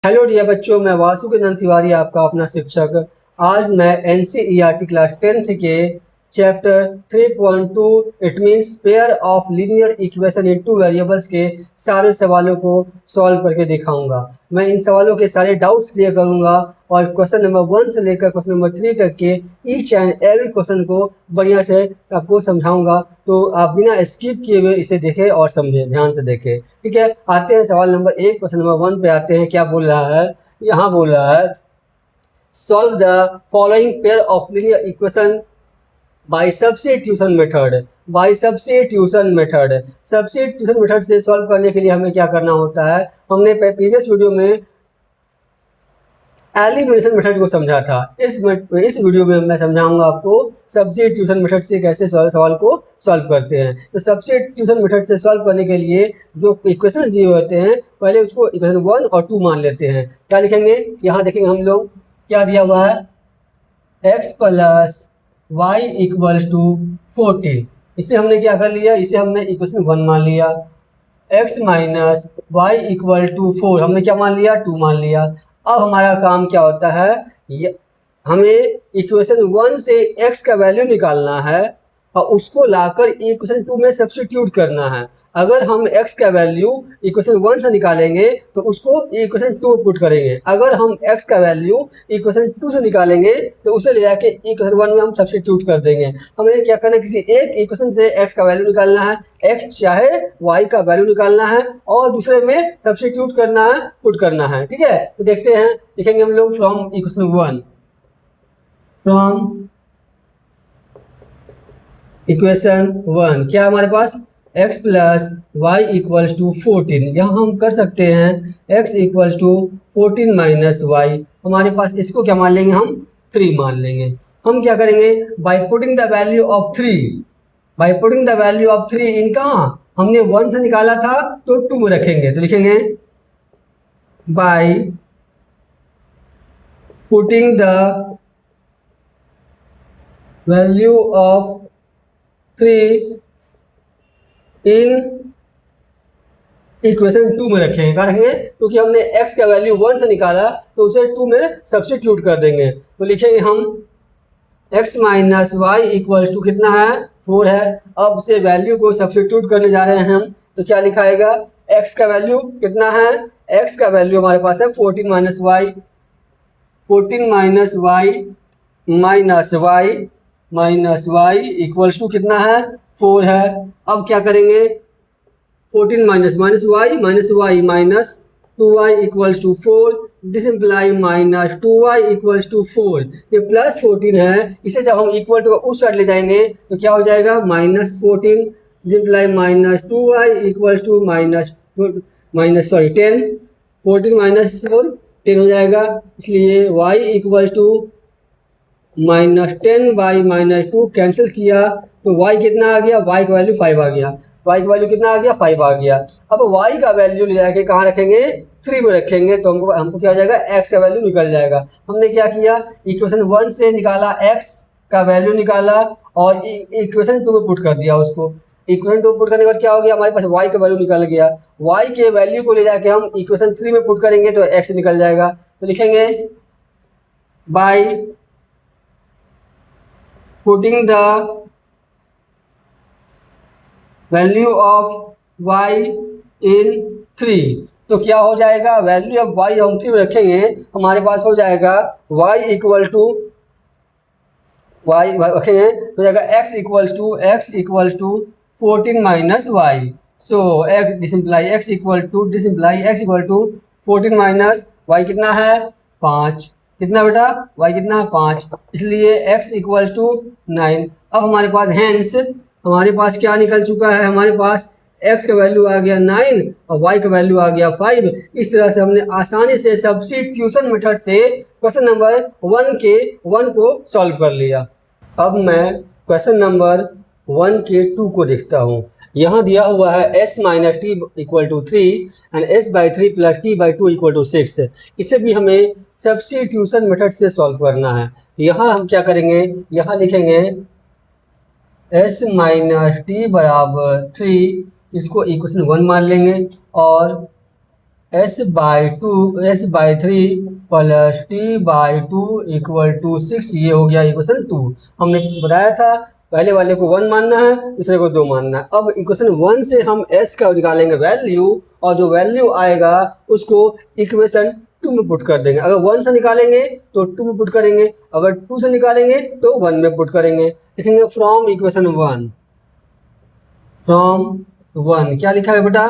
Hello dear बच्चों, मैं वासुदेव तिवारी आपका अपना शिक्षक। आज मैं एनसीईआरटी क्लास 10th के chapter 3.2 it means pair of linear equation in two variables के सारे सवालों को सॉल्व करके दिखाऊंगा। मैं इन सवालों के सारे डाउट्स क्लियर करूंगा और क्वेश्चन नंबर 1 से लेकर क्वेश्चन नंबर 3 तक के ईच एंड एवरी क्वेश्चन को बढ़िया से आपको समझाऊंगा। तो आप बिना स्किप किए हुए इसे देखें और समझें, ध्यान से देखें। ठीक है, आते हैं सवाल नंबर 1, क्वेश्चन नंबर 1 पे आते हैं। क्या बोल रहा है? यहाँ बोल रहा है solve the following pair of linear equation by substitution method. By substitution method, substitution method से सॉल्व करने के लिए हमें क्या करना होता है? हमने प्रीवियस वीडियो में एलिमिनेशन मेथड को समझा था। इस वीडियो में मैं समझाऊंगा आपको सब्स्टिट्यूशन मेथड से कैसे सवाल को सॉल्व करते हैं। तो सब्स्टिट्यूशन मेथड से सॉल्व करने के लिए जो इक्वेशंस दिए होते हैं, पहले उसको इक्वेशन 1 और 2 मान लेते हैं। क्या लिखेंगे? यहाँ देखेंगे हम लोग क्या दिया हुआ है, x plus y equal to 14। इसे हमने क्या कर लिया? इसे हमने इक्वेशन 1 मान लिया। x minus y equal to 4 हमने क्या मान लिया? 2 मान लिया। अब हमारा काम क्या होता है? हमें इक्वेशन 1 से x का वैल्यू निकालना है और उसको लाकर इक्वेशन 2 में सब्स्टिट्यूट करना है। अगर हम x का वैल्यू इक्वेशन 1 से निकालेंगे तो उसको इक्वेशन 2 में पुट करेंगे। अगर हम x का वैल्यू इक्वेशन 2 से निकालेंगे तो उसे ले जाके इक्वेशन 1 में हम सब्स्टिट्यूट कर देंगे। हमें क्या करना है? किसी एक इक्वेशन से x का वैल्यू निकालना है, x चाहे y का वैल्यू निकालना है और दूसरे में सब्स्टिट्यूट करना है, पुट करना है। ठीक है, तो देखते हैं। लिखेंगे हम लोग फ्रॉम इक्वेशन 1, फ्रॉम इक्वेशन 1 क्या हमारे पास? x plus y equals to 14। यहाँ हम कर सकते हैं x equals to 14 minus y. हमारे पास इसको क्या मान लेंगे? हम 3 मान लेंगे। हम क्या करेंगे? By putting the value of 3, by putting the value of 3 इन कहाँ? हमने 1 से निकाला था तो 2 में रखेंगे। तो लिखेंगे by putting the value of 3 in equation 2 में रखेंगे। क्या रखेंगे? क्योंकि हमने x का वैल्यू 1 से निकाला तो उसे 2 में सब्स्टिट्यूट कर देंगे। तो लिखेंगे हम x minus y equal to कितना है? 4 है। अब से वैल्यू को सब्स्टिट्यूट करने जा रहे हैं हम, तो क्या लिखाएगा? x का वैल्यू कितना है? x का वैल्यू हमारे पास है 14 minus y, 14 minus y minus y equals to कितना है? 4 है। अब क्या करेंगे? 14 minus y minus 2y equals to 4, this imply minus 2y equals to 4। ये प्लस 14 है, इसे जब हम इक्वल टू उस साइड ले जाएंगे तो क्या हो जाएगा? Minus 14, this imply minus 2y equals to minus 10। 14 minus 4 10 हो जाएगा, इसलिए y equals to minus 10 by minus 2 cancel किया तो y कितना आ गया? y का वैल्यू 5 आ गया। y का वैल्यू कितना आ गया? 5 आ गया। अब y का वैल्यू ले जाके कहाँ रखेंगे? 3 में रखेंगे तो हमको क्या हो जाएगा? x का वैल्यू निकल जाएगा। हमने क्या किया? इक्वेशन 1 से निकाला, x का वैल्यू निकाला और इक्वेशन 2 में पुट कर दिया उसको। इक्वेशन 2 पुट करने के बाद क्या हो गया? हमारे पास y का वैल्यू निकल गया। y के वैल्यू को ले जाके हम इक्वेशन 3 में पुट करेंगे तो x निकल जाएगा। तो लिखेंगे by putting the value of y in 3, तो क्या हो जाएगा? वैल्यू ऑफ y हम 3 में रखेंगे, हमारे पास हो जाएगा y इक्वल टू y रखेंगे हो जाएगा x equal to 14 minus y. So this imply x equal to 14 minus y कितना है? 5। कितना बेटा? y कितना है? 5, इसलिए x इक्वल टू 9। अब हमारे पास हैंस हमारे पास क्या निकल चुका है? हमारे पास x का वैल्यू आ गया 9 और y का वैल्यू आ गया 5। इस तरह से हमने आसानी से सब्स्टिट्यूशन मेथड से क्वेश्चन नंबर 1 को सॉल्व कर लिया। अब मैं क्वेश्चन नंबर 1 के 2 को देखता हूँ। यहाँ दिया हुआ है s minus t equal to 3 and s by 3 plus t by 2 equal to 6। इसे भी हमें सब्स्टिट्यूशन मेथड से सॉल्व करना है। यहाँ हम क्या करेंगे? यहाँ लिखेंगे s माइनस टी बराबर 3, इसको इक्वेशन 1 मान लेंगे और s/3 plus t/2 equal to 6, ये हो गया इक्वेशन 2। हमने बताया था पहले वाले को 1 मानना है, दूसरे को 2 मानना है। अब इक्वेशन 1 से हम s का निकालेंगे वैल्यू, और जो वैल्यू आएगा उसको इक्वेशन 2 में पुट कर देंगे। अगर 1 से निकालेंगे तो 2 में पुट करेंगे, अगर 2 से निकालेंगे तो 1 में पुट करेंगे। लिखेंगे फ्रॉम इक्वेशन 1, फ्रॉम 1 क्या लिखा है बेटा,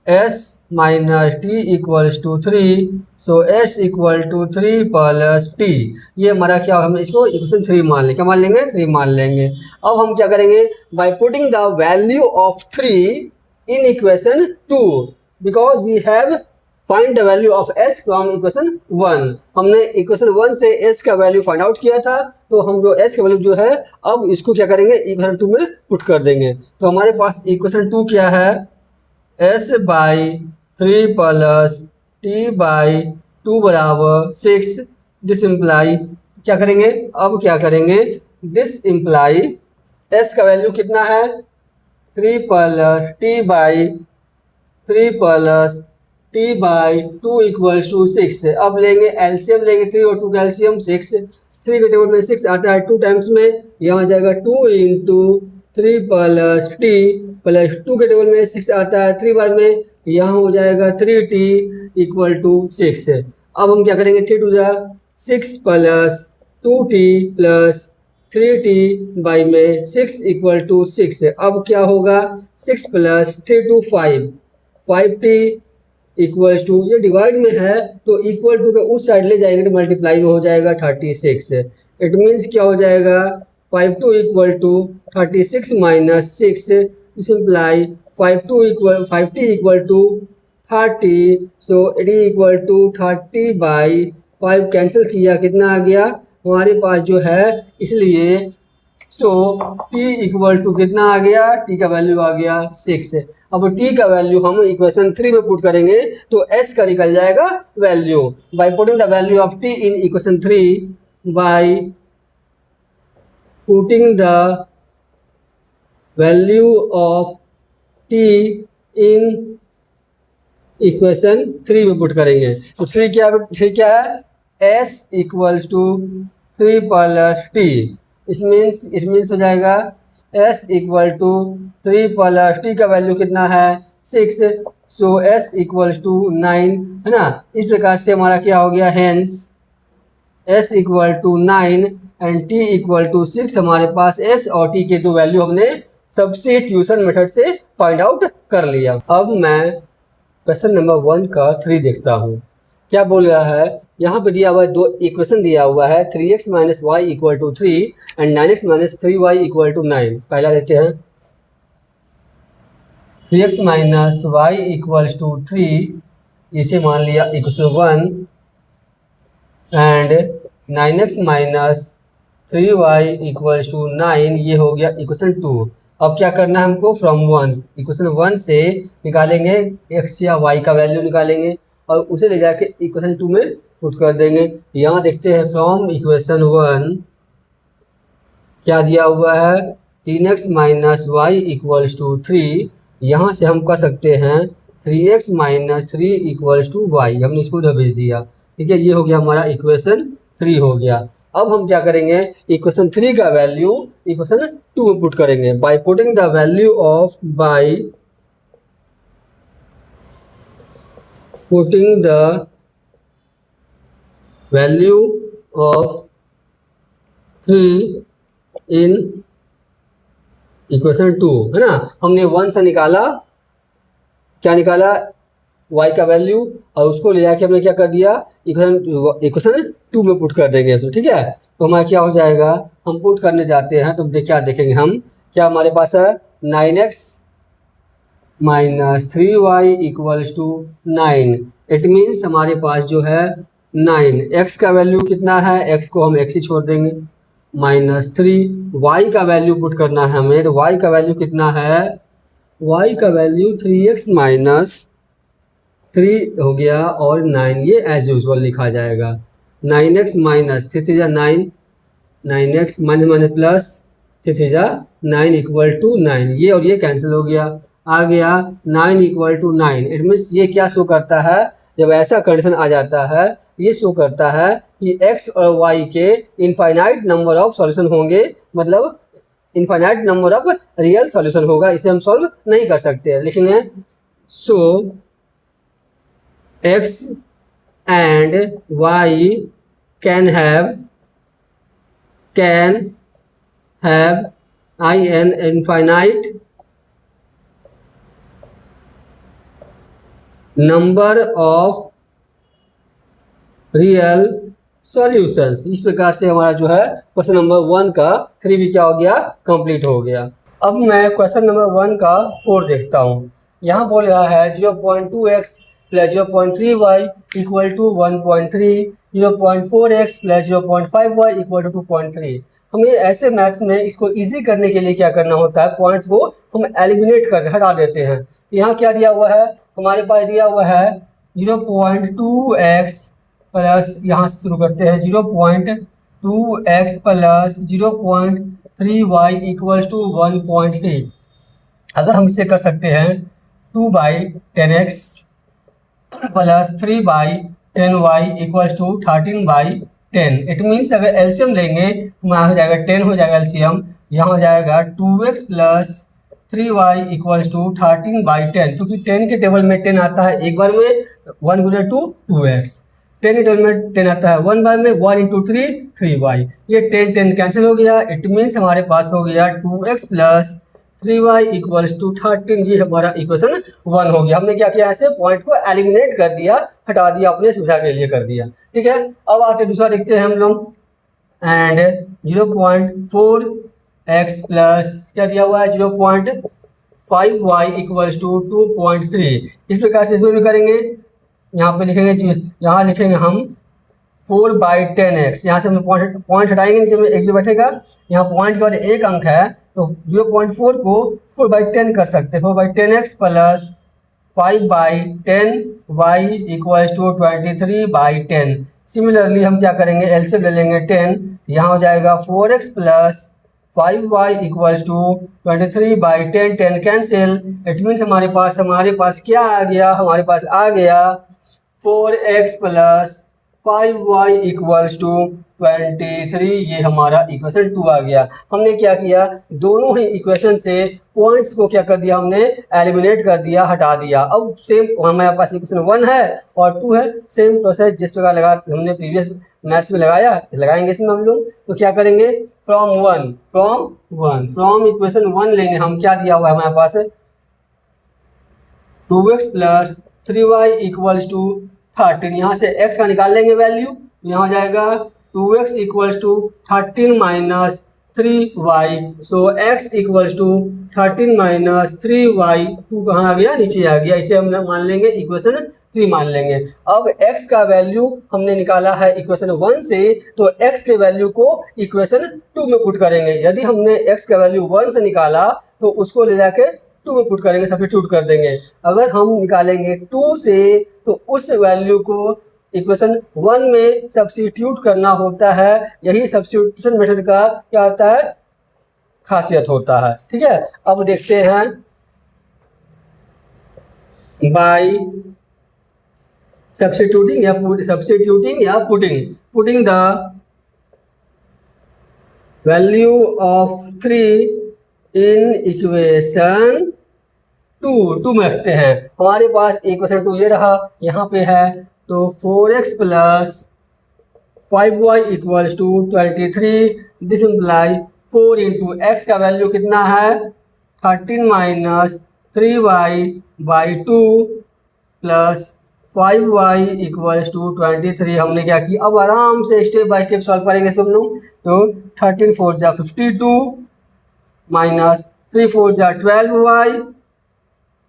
s minus t equals to 3, so s equal to 3 plus t. ये हमारा क्या, हम इसको इक्वेशन 3 मान लेंगे। क्या मान लेंगे, 3 मान लेंगे। अब हम क्या करेंगे, by putting the value of 3 in equation 2, because we have find the value of s from equation 1। हमने इक्वेशन 1 से s का वैल्यू फाइंड आउट किया था, तो हम जो s का वैल्यू जो है अब इसको क्या करेंगे, इक्वेशन 2 में पुट कर देंगे। तो हमारे पास इक्वेशन 2 क्या है, s/3 प्लस t/2 बराबर 6। दिस इम्प्लाई क्या करेंगे, अब क्या करेंगे, दिस इम्प्लाई s का वैल्यू कितना है, 3 प्लस t/2 इक्वल्स टू 6। अब लेंगे एलसीएम, लेंगे 3 और 2 का एलसीएम 6। 3 के टेबल में 6 आता है 2 टाइम्स में, यहाँ जाएगा 2 इंटू 3 प्लस टी, प्लस 2 के टेबल में 6 आता है 3 बार में, यहाँ हो जाएगा 3t इक्वल टू 6। अब हम क्या करेंगे, 3 2 6 plus 2t plus 3t by में 6 इक्वल टू 6। अब क्या होगा, 6 plus 3 to 5t equals to, ये डिवाइड में है तो इक्वल टू के उस साइड ले जाएंगे तो मल्टीप्लाई में हो जाएगा 36। इट मीन्स क्या हो जाएगा, 5 equal to 36 minus 6, simply 5t equal to 30, so it is equal to 30/5। Cancel किया, कितना आ गया हमारे पास जो है, इसलिए सो t इक्वल टू कितना आ गया, t का वैल्यू आ गया 6। अब t का वैल्यू हम इक्वेशन 3 में पुट करेंगे तो s का निकल जाएगा value. By putting the value of t in equation 3, by putting the value of t in equation 3 में पुट करेंगे तो 3 क्या है, s equals to 3 plus t। It means हो जाएगा s equal to 3 plus t का वैल्यू कितना है 6, सो s इक्वल्स टू 9, है ना। इस प्रकार से हमारा क्या हो गया, hence s equal to 9 and t equal to 6। हमारे पास s और t के दो वैल्यू हमने सब्स्टिट्यूशन मेथड से फाइंड आउट कर लिया। अब मैं क्वेश्चन नंबर 1 का 3 देखता हूँ। क्या बोल रहा है, यहाँ पे दिया हुआ है, दो इक्वेशन दिया हुआ है, 3x minus y equal to 3 and 9x minus 3y equal to 9। पहला लेते हैं, 3x minus y equals to 3, इसे मान लिया equation 1, and 9x minus 3y equals to 9, ये हो गया इक्वेशन 2। अब क्या करना है हमको, फ्रॉम 1, इक्वेशन 1 से निकालेंगे x या y का वैल्यू निकालेंगे और उसे ले जाके इक्वेशन 2 में पुट कर देंगे। यहाँ देखते हैं, फ्रॉम इक्वेशन 1 क्या दिया हुआ है, 3x minus y equals to 3। यहाँ से हम कर सकते हैं 3x minus 3 equals to Y, हमने इसको उधर भेज दिया, ठीक है। ये हो गया हमारा इक्वेशन 3 हो गया। अब हम क्या करेंगे, इक्वेशन 3 का वैल्यू इक्वेशन 2 में पुट करेंगे by putting the value of, bye putting the value of 3 in equation 2, है ना। हमने 1 से निकाला, क्या निकाला, y का वैल्यू, और उसको ले जाके हमने क्या कर दिया, इक्वेशन 2 में पुट कर देंगे इसको, ठीक है। तो हमारा क्या हो जाएगा, हम पुट करने जाते हैं तो क्या देखेंगे हम, क्या हमारे पास है 9x minus 3y equals to 9। It means हमारे पास जो है 9, x का वैल्यू कितना है, x को हम x ही छोड़ देंगे, माइनस 3, y का वैल्यू पुट करना है हमें, तो y का वैल्यू कितना है, y का वैल्यू 3x माइनस 3 हो गया और 9, ये एज यूजल लिखा जाएगा। 9x minus 3 9, 9x minus minus plus 3 9 equal to 9, ये और ये कैंसिल हो गया। आ गया 9 = 9। इट मीन्स ये क्या शो करता है, जब ऐसा कंडीशन आ जाता है ये शो करता है कि x और y के इनफाइनाइट नंबर ऑफ सॉल्यूशन होंगे, मतलब infinite number of real solution होगा। इसे हम सॉल्व नहीं कर सकते, लिखेंगे सो x and y can have an infinite number of real solutions. इस प्रकार से हमारा जो है क्वेश्चन नंबर 1 का 3 भी क्या हो गया, कंप्लीट हो गया। अब मैं क्वेश्चन नंबर 1 का 4 देखता हूँ। यहाँ बोल रहा है 0.2x + 0.3y = 1.3, 0.4x + 0.5y = 2.3। हमें ऐसे मैथ्स में इसको इजी करने के लिए क्या करना होता है, पॉइंट्स को हम एलिमिनेट कर हटा देते हैं। यहाँ क्या दिया हुआ है, हमारे पास दिया हुआ है 0.2x प्लस, यहाँ से शुरू करते हैं 0.2x + 0.3y = 1.3। अगर हम इसे कर सकते हैं 2/10x + 3/10y = 13/10। इट मीन्स अगर एलसीएम लेंगे वहाँ हो जाएगा 10, हो जाएगा एलसीएम, यहाँ हो जाएगा 2x + 3y = 13/10। क्योंकि 10 के टेबल में 10 आता है एक बार में, 1 × 2 2x, 10 के टेबल में 10 आता है 1 बार में, 1 × 3 3y। ये 10 10 कैंसिल हो गया। इट मीन्स हमारे पास हो गया 2x + 3y = 13। ये हमारा इक्वेशन 1 हो गया। हमने क्या किया, ऐसे पॉइंट को एलिमिनेट कर दिया, हटा दिया, अपने सुविधा के लिए कर दिया। ठीक है, अब आते दूसरा देखते हैं हम लोग। एंड 0.4x प्लस क्या दिया हुआ है 0.5y = 2.3। इस प्रकार से इसमें भी करेंगे। यहाँ पे लिखेंगे, यहाँ लिखेंगे हम 4/10x। यहाँ से हम पॉइंट हटाएंगे, नीचे में एक जो बैठेगा, यहाँ पॉइंट के बाद एक अंक है तो 0.4 को 4/10 कर सकते हैं। 4/10x + 5/10y = 23/10। सिमिलरली हम क्या करेंगे, एलसीएम ले लेंगे 10, यहाँ हो जाएगा 4x + 5y = 23/10। 10 cancel. It means हमारे पास क्या आ गया, हमारे पास आ गया 4x + 5y = 23। ये हमारा इक्वेशन 2 आ गया। हमने क्या किया, दोनों ही इक्वेशन से पॉइंट्स को क्या कर दिया, हमने एलिमिनेट कर दिया, हटा दिया। अब सेम हमारे पास इक्वेशन 1 है और 2 है, सेम प्रोसेस जिस प्रकार लगा हमने प्रीवियस मैथ्स में लगाया, लगाएंगे इसमें हम लोग। तो क्या करेंगे, फ्रॉम इक्वेशन 1 लेंगे हम। क्या दिया हुआ है हमारे पास, 2x + 3y = 13। यहाँ से x का निकाल लेंगे वैल्यू, यहाँ हो जाएगा 2x = 13 - 3y। सो x = 13 - 3y। 2 कहाँ आ गया, नीचे आ गया। इसे हम मान लेंगे इक्वेशन 3 मान लेंगे। अब x का वैल्यू हमने निकाला है इक्वेशन 1 से, तो x के वैल्यू को इक्वेशन 2 में पुट करेंगे। यदि हमने x का वैल्यू 1 से निकाला तो उसको ले जाके 2 में पुट करेंगे, सब्स्टिट्यूट कर देंगे। अगर हम निकालेंगे 2 से तो उस वैल्यू को इक्वेशन 1 में सब्स्टिट्यूट करना होता है। यही सब्स्टिट्यूशन मेथड का क्या होता है, खासियत होता है। ठीक है, अब देखते हैं बाय सब्स्टिट्यूटिंग या putting the value of 3 in equation 2 में रखते हैं। हमारे पास इक्वेशन 2 ये रहा, यहाँ पे है तो 4x + 5y = 23। This imply 4 × x का वैल्यू कितना है 13 - 3y/2 + 5y = 23। हमने क्या किया, अब आराम से स्टेप बाय स्टेप सॉल्व करेंगे सब लोग। तो 13 4 = 52 - 3 4 = 12y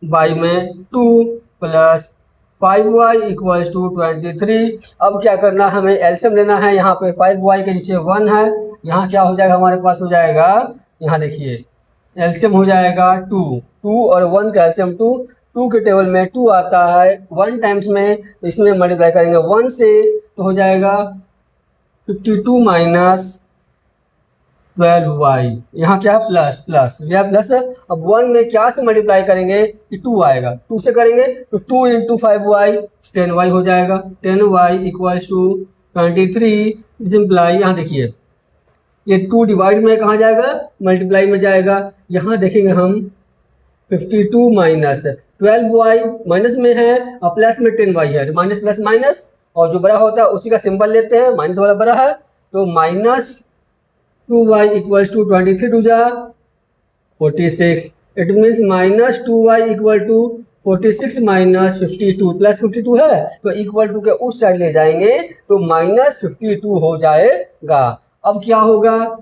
y में 2 + 5y = 23। अब क्या करना है, हमें एलसीएम लेना है। यहाँ पे 5y के नीचे 1 है, यहाँ क्या हो जाएगा, हमारे पास हो जाएगा, यहाँ देखिए एलसीएम हो जाएगा 2 और 1 का एलसीएम 2 के टेबल में 2 आता है 1 टाइम्स में, तो इसमें मल्टीप्लाई करेंगे 1 से तो हो जाएगा 52 - 12y, यहाँ क्या प्लस प्लस, यह प्लस। अब 1 में क्या से मल्टीप्लाई करेंगे कि 2 आएगा, 2 से करेंगे तो 2 इंटू 5y 10y हो जाएगा, 10y इक्वल्स टू 23। सिंप्लाई यहाँ देखिए ये 2 डिवाइड में कहाँ जाएगा, मल्टीप्लाई में जाएगा। यहाँ देखेंगे हम 52 माइनस 12y माइनस में है और प्लस में 10y है, तो माइनस प्लस माइनस, और जो बड़ा होता है उसी का सिंबल लेते हैं, माइनस वाला बड़ा है, तो minus 2y equals to 23 two जा 46। It means minus 2y equal to 46 minus 52, plus 52 है तो इक्वल टू के उस साइड ले जाएंगे तो माइनस 52 हो जाएगा। अब क्या होगा,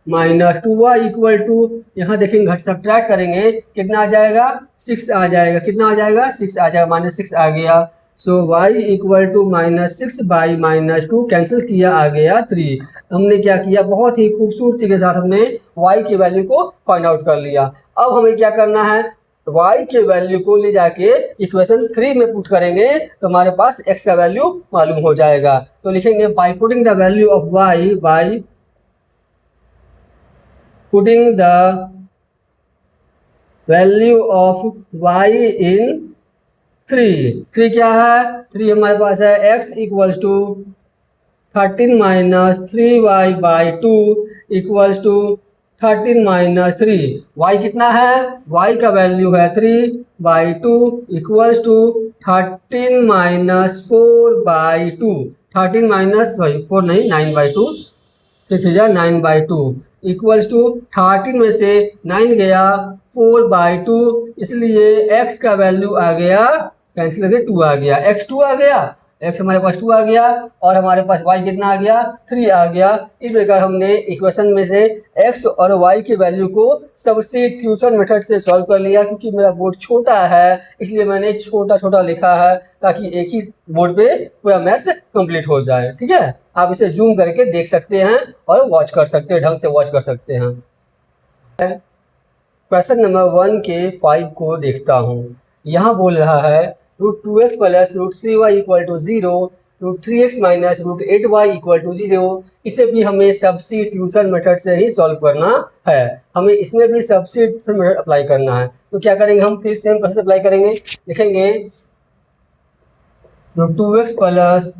माइनस 2y इक्वल टू, यहाँ देखेंगे घट सब्ट्रैक्ट करेंगे कितना आ जाएगा, 6 आ जाएगा, कितना आ जाएगा 6 आ जाएगा, माइनस 6 आ गया। So y equal to minus 6 by minus 2 cancel किया, आ गया 3। हमने क्या किया, बहुत ही खूबसूरती के साथ हमने y की वैल्यू को फाइंड आउट कर लिया। अब हमें क्या करना है, y के वैल्यू को ले जाके इक्वेशन 3 में पुट करेंगे तो हमारे पास x का वैल्यू मालूम हो जाएगा। तो लिखेंगे by putting the value of y, by putting the value of y in 3 क्या है, 3 हमारे पास है x equals to 13 minus 3y by 2 equals to 13 minus 3। y कितना है, y का वैल्यू है 3 by 2 equals to 13 minus 4 by 2, 13 minus 4 नहीं 9 बाई 2, 9 बाई 2 इक्वल्स टू 13 में से 9 गया 4 बाई 2, इसलिए x का वैल्यू आ गया, कैंसिल करके 2 आ गया, x2 आ गया, x हमारे पास 2 आ गया और हमारे पास y कितना आ गया, 3 आ गया। इस प्रकार हमने इक्वेशन में से x और y की वैल्यू को सब्स्टिट्यूशन मेथड से सॉल्व कर लिया। क्योंकि मेरा बोर्ड छोटा है इसलिए मैंने छोटा छोटा लिखा है ताकि एक ही बोर्ड पे पूरा मैथ्स कंप्लीट हो जाए। ठीक है, आप इसे जूम करके देख सकते हैं और वॉच कर सकते हैं, ढंग से वॉच कर सकते हैं। क्वेश्चन नंबर 1 के 5 को देखता हूँ। यहाँ बोल रहा है √2x plus √3y equal to 0, √3x minus √8y equal to 0। इसे भी हमें सब्स्टिट्यूशन मेथड से ही सॉल्व करना है, हमें इसमें भी सब्स्टिट्यूशन मेथड अप्लाई करना है। तो क्या करेंगे, हम फिर सेम प्रोसेस अप्लाई करेंगे। लिखेंगे √2x plus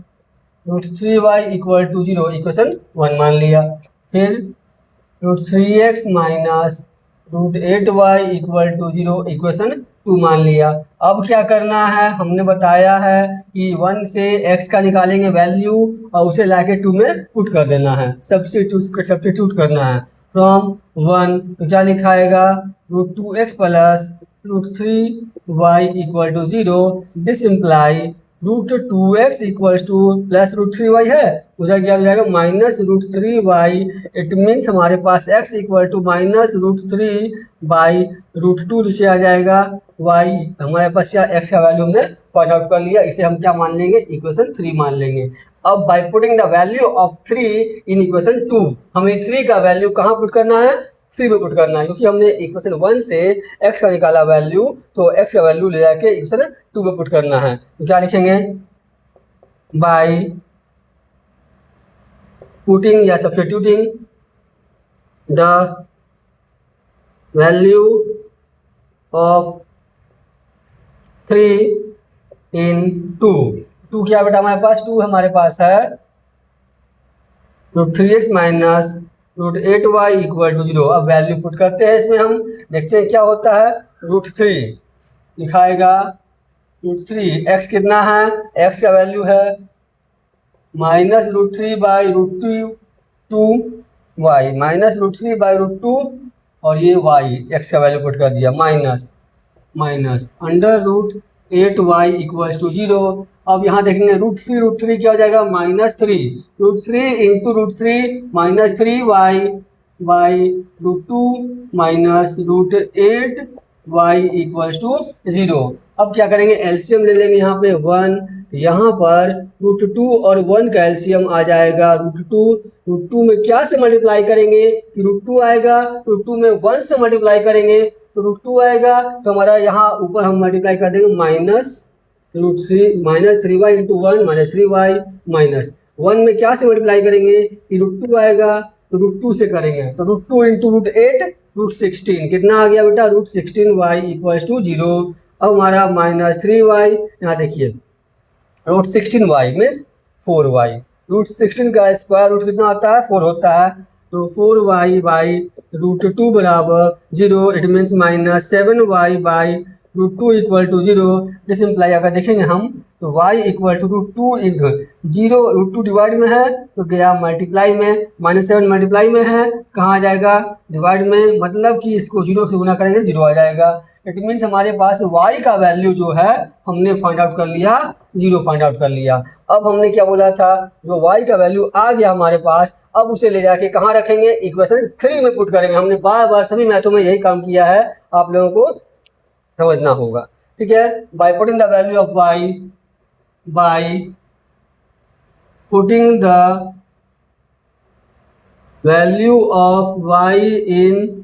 √3y equal to 0 equation 1 मान लिया। फिर √3x minus √8y equal to 0 equation 2 मान लिया। अब क्या करना है, हमने बताया है कि 1 से x का निकालेंगे वैल्यू और उसे लाके 2 में पुट कर देना है, सब्स्टिट्यूट करना है। फ्रॉम 1 तो क्या लिखाएगा, √2x plus √3y equal to 0, this imply √2x equals to plus √3y है, उधर क्या हो जाएगा माइनस √3y। इट मीन्स हमारे पास x equal to minus √3 by √2 नीचे आ जाएगा, y हमारे पास क्या x का वैल्यू हमने फाइंड आउट कर लिया, इसे हम क्या मान लेंगे, इक्वेशन 3 मान लेंगे। अब by putting the value of 3 in equation 2, हमें 3 का वैल्यू कहाँ पुट करना है, 3 में पुट करना है। क्योंकि हमने इक्वेशन 1 से x का निकाला वैल्यू तो x का वैल्यू ले जाके इक्वेशन 2 में पुट करना है। तो क्या लिखेंगे, बाय पुटिंग या सब्स्टिट्यूटिंग द वैल्यू ऑफ 3 इन 2। 2 क्या बेटा हमारे पास, 2 हमारे पास है √3x minus √8y equal to 0। अब वैल्यू पुट करते हैं इसमें, हम देखते हैं क्या होता है। √3 लिखाएगा, √3 x कितना है, x का वैल्यू है minus √3 by √2y, minus √3 by √2 और ये y x का वैल्यू पुट कर दिया, minus under √8y equal to 0। अब यहाँ देखेंगे √3 क्या हो जाएगा, -3, √3 into √3 minus 3y by √2 minus √8y equal to 0। अब क्या करेंगे, एलसीएम ले लेंगे, यहाँ पे 1, यहाँ पर √2 और 1 का एलसीएम आ जाएगा √2 में क्या से मल्टीप्लाई करेंगे कि √2 आएगा, √2 में 1 से मल्टीप्लाई करेंगे तो √2 आएगा। तो हमारा यहाँ ऊपर हम मल्टीप्लाई कर देंगे minus 3y into 1 minus 3y minus 1 में क्या से मल्टीप्लाई करेंगे कि √2 आएगा तो √2 से करेंगे, तो √2 इंटू √8 √16 कितना आ गया बेटा, √16y इक्वल्स टू 0। अब हमारा -3y, यहाँ देखिए √16y मीन्स 4y, √16 का स्क्वायर रूट कितना होता है, 4 होता है, तो 4y बाई √2 बराबर 0, it means -7y by √2 equal to 0। This imply अगर देखेंगे हम तो y equal to √2 into 0, √2 divide में है तो गया मल्टीप्लाई में, -7 मल्टीप्लाई में है कहाँ आ जाएगा, डिवाइड में, मतलब कि इसको 0 से गुना करेंगे 0 आ जाएगा। इट मीन्स हमारे पास y का वैल्यू जो है हमने फाइंड आउट कर लिया, 0 फाइंड आउट कर लिया। अब हमने क्या बोला था, जो y का वैल्यू आ गया हमारे पास, अब उसे ले जाके कहाँ रखेंगे, इक्वेशन 3 में पुट करेंगे। हमने बार बार सभी मैथों में यही काम किया है, आप लोगों को समझना होगा, ठीक है। By putting the value of y, by putting the value of y in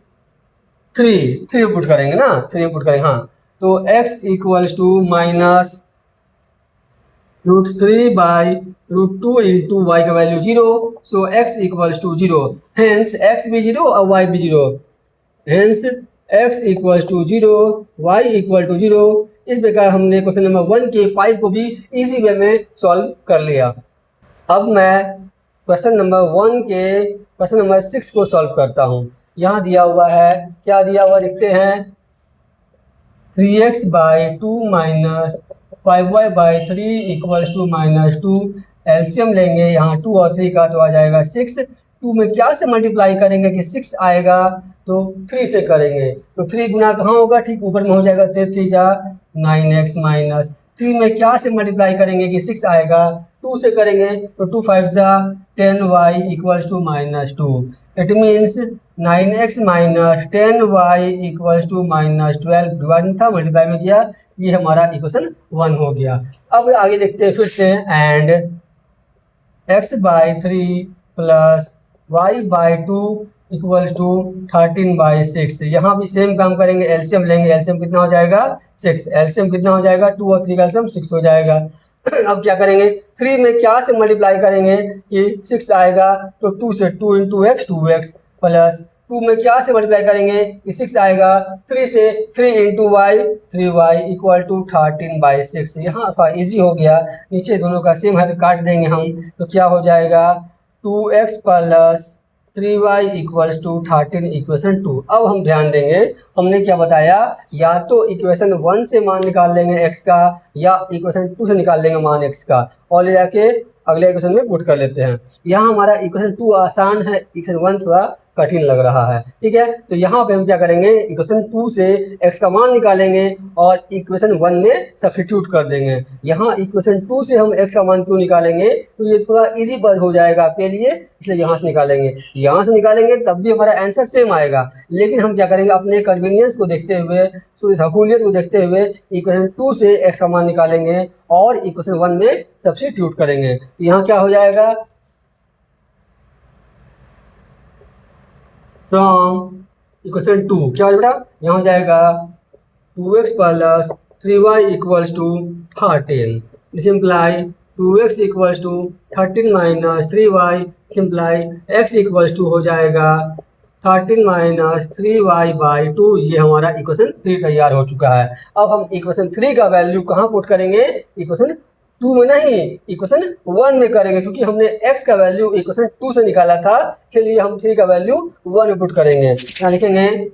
3 put करेंगे ना, 3 पुट करेंगे, हाँ। तो x equals to -√3 by √2 into y का value 0, so x equals to 0, hence x भी 0 और y भी 0, hence x equals to 0, y equal to 0। इस प्रकार हमने क्वेश्चन नंबर 1 के 5 को भी इजी वे में सॉल्व कर लिया। अब मैं क्वेश्चन नंबर 1 के क्वेश्चन नंबर 6 को सॉल्व करता हूँ। यहाँ दिया हुआ है, क्या दिया हुआ देखते हैं, 3x by 2 minus 5y by 3 equals to -2। LCM लेंगे यहाँ 2 और 3 का तो आ जाएगा 6। 2 में क्या से मल्टीप्लाई करेंगे कि 6 आएगा, तो 3 से करेंगे, तो 3 गुना कहाँ होगा, ठीक ऊपर में हो जाएगा, 3 जा 9x माइनस 3 में क्या से मल्टीप्लाई करेंगे कि 6 आएगा, 2 से करेंगे, तो 2 5 जा 10y equals to -2। It means 9x minus 10y equals to -12, divide में था मल्टीप्लाई में किया, ये हमारा इक्वेशन 1 हो गया। अब आगे देखते हैं फिर से, and x by 3 plus y by 2 equals to 13/6। यहाँ भी सेम काम करेंगे, एलसीएम लेंगे, एलसीएम कितना हो जाएगा 6, एलसीएम कितना हो जाएगा 2 और 3 का एलसीएम 6 हो जाएगा। अब क्या करेंगे, 3 में क्या से मल्टीप्लाई करेंगे कि 6 आएगा, तो 2 से 2 इंटू एक्स 2x, प्लस 2 में क्या से मल्टीप्लाई करेंगे कि 6 आएगा, 3 से 3 into Y 3y equal to 13/6। यहाँ इजी हो गया, नीचे दोनों का सेम है तो काट देंगे हम, तो क्या हो जाएगा 2x plus 3y equals to 13 equation 2। अब हम ध्यान देंगे, हमने क्या बताया, या तो इक्वेशन 1 से मान निकाल लेंगे x का, या इक्वेशन 2 से निकाल लेंगे मान x का, और ले जाके अगले इक्वेशन में पुट कर लेते हैं। यहाँ हमारा इक्वेशन 2 आसान है, इक्वेशन 1 थोड़ा कठिन लग रहा है, ठीक है। तो यहाँ पे हम क्या करेंगे, इक्वेशन 2 से x का मान निकालेंगे और इक्वेशन 1 में सब्स्टिट्यूट कर देंगे। यहाँ इक्वेशन 2 से हम x का मान क्यों निकालेंगे, तो ये थोड़ा इजी पर हो जाएगा आपके लिए, इसलिए यहाँ से निकालेंगे। यहाँ से निकालेंगे तब भी हमारा आंसर सेम आएगा, लेकिन हम क्या करेंगे, अपने कन्वीनियंस को देखते हुए, तो सहूलियत को देखते हुए इक्वेशन 2 से x का मान निकालेंगे और इक्वेशन 1 में सब्स्टिट्यूट करेंगे। यहाँ क्या हो जाएगा, फ्रॉम इक्वेशन 2 क्या हो बेटा, यहाँ हो जाएगा 2x plus 3y equals to 13, simply 2x equals to 13 minus 3y, simply x equals to हो जाएगा 13 माइनस 3y बाई 2। ये हमारा इक्वेशन 3 तैयार हो चुका है। अब हम इक्वेशन 3 का वैल्यू कहाँ पुट करेंगे, इक्वेशन 2 में नहीं, इक्वेशन 1 में करेंगे, क्योंकि हमने x का वैल्यू इक्वेशन 2 से निकाला था, इसलिए हम 3 का वैल्यू 1 में पुट करेंगे। यहाँ लिखेंगे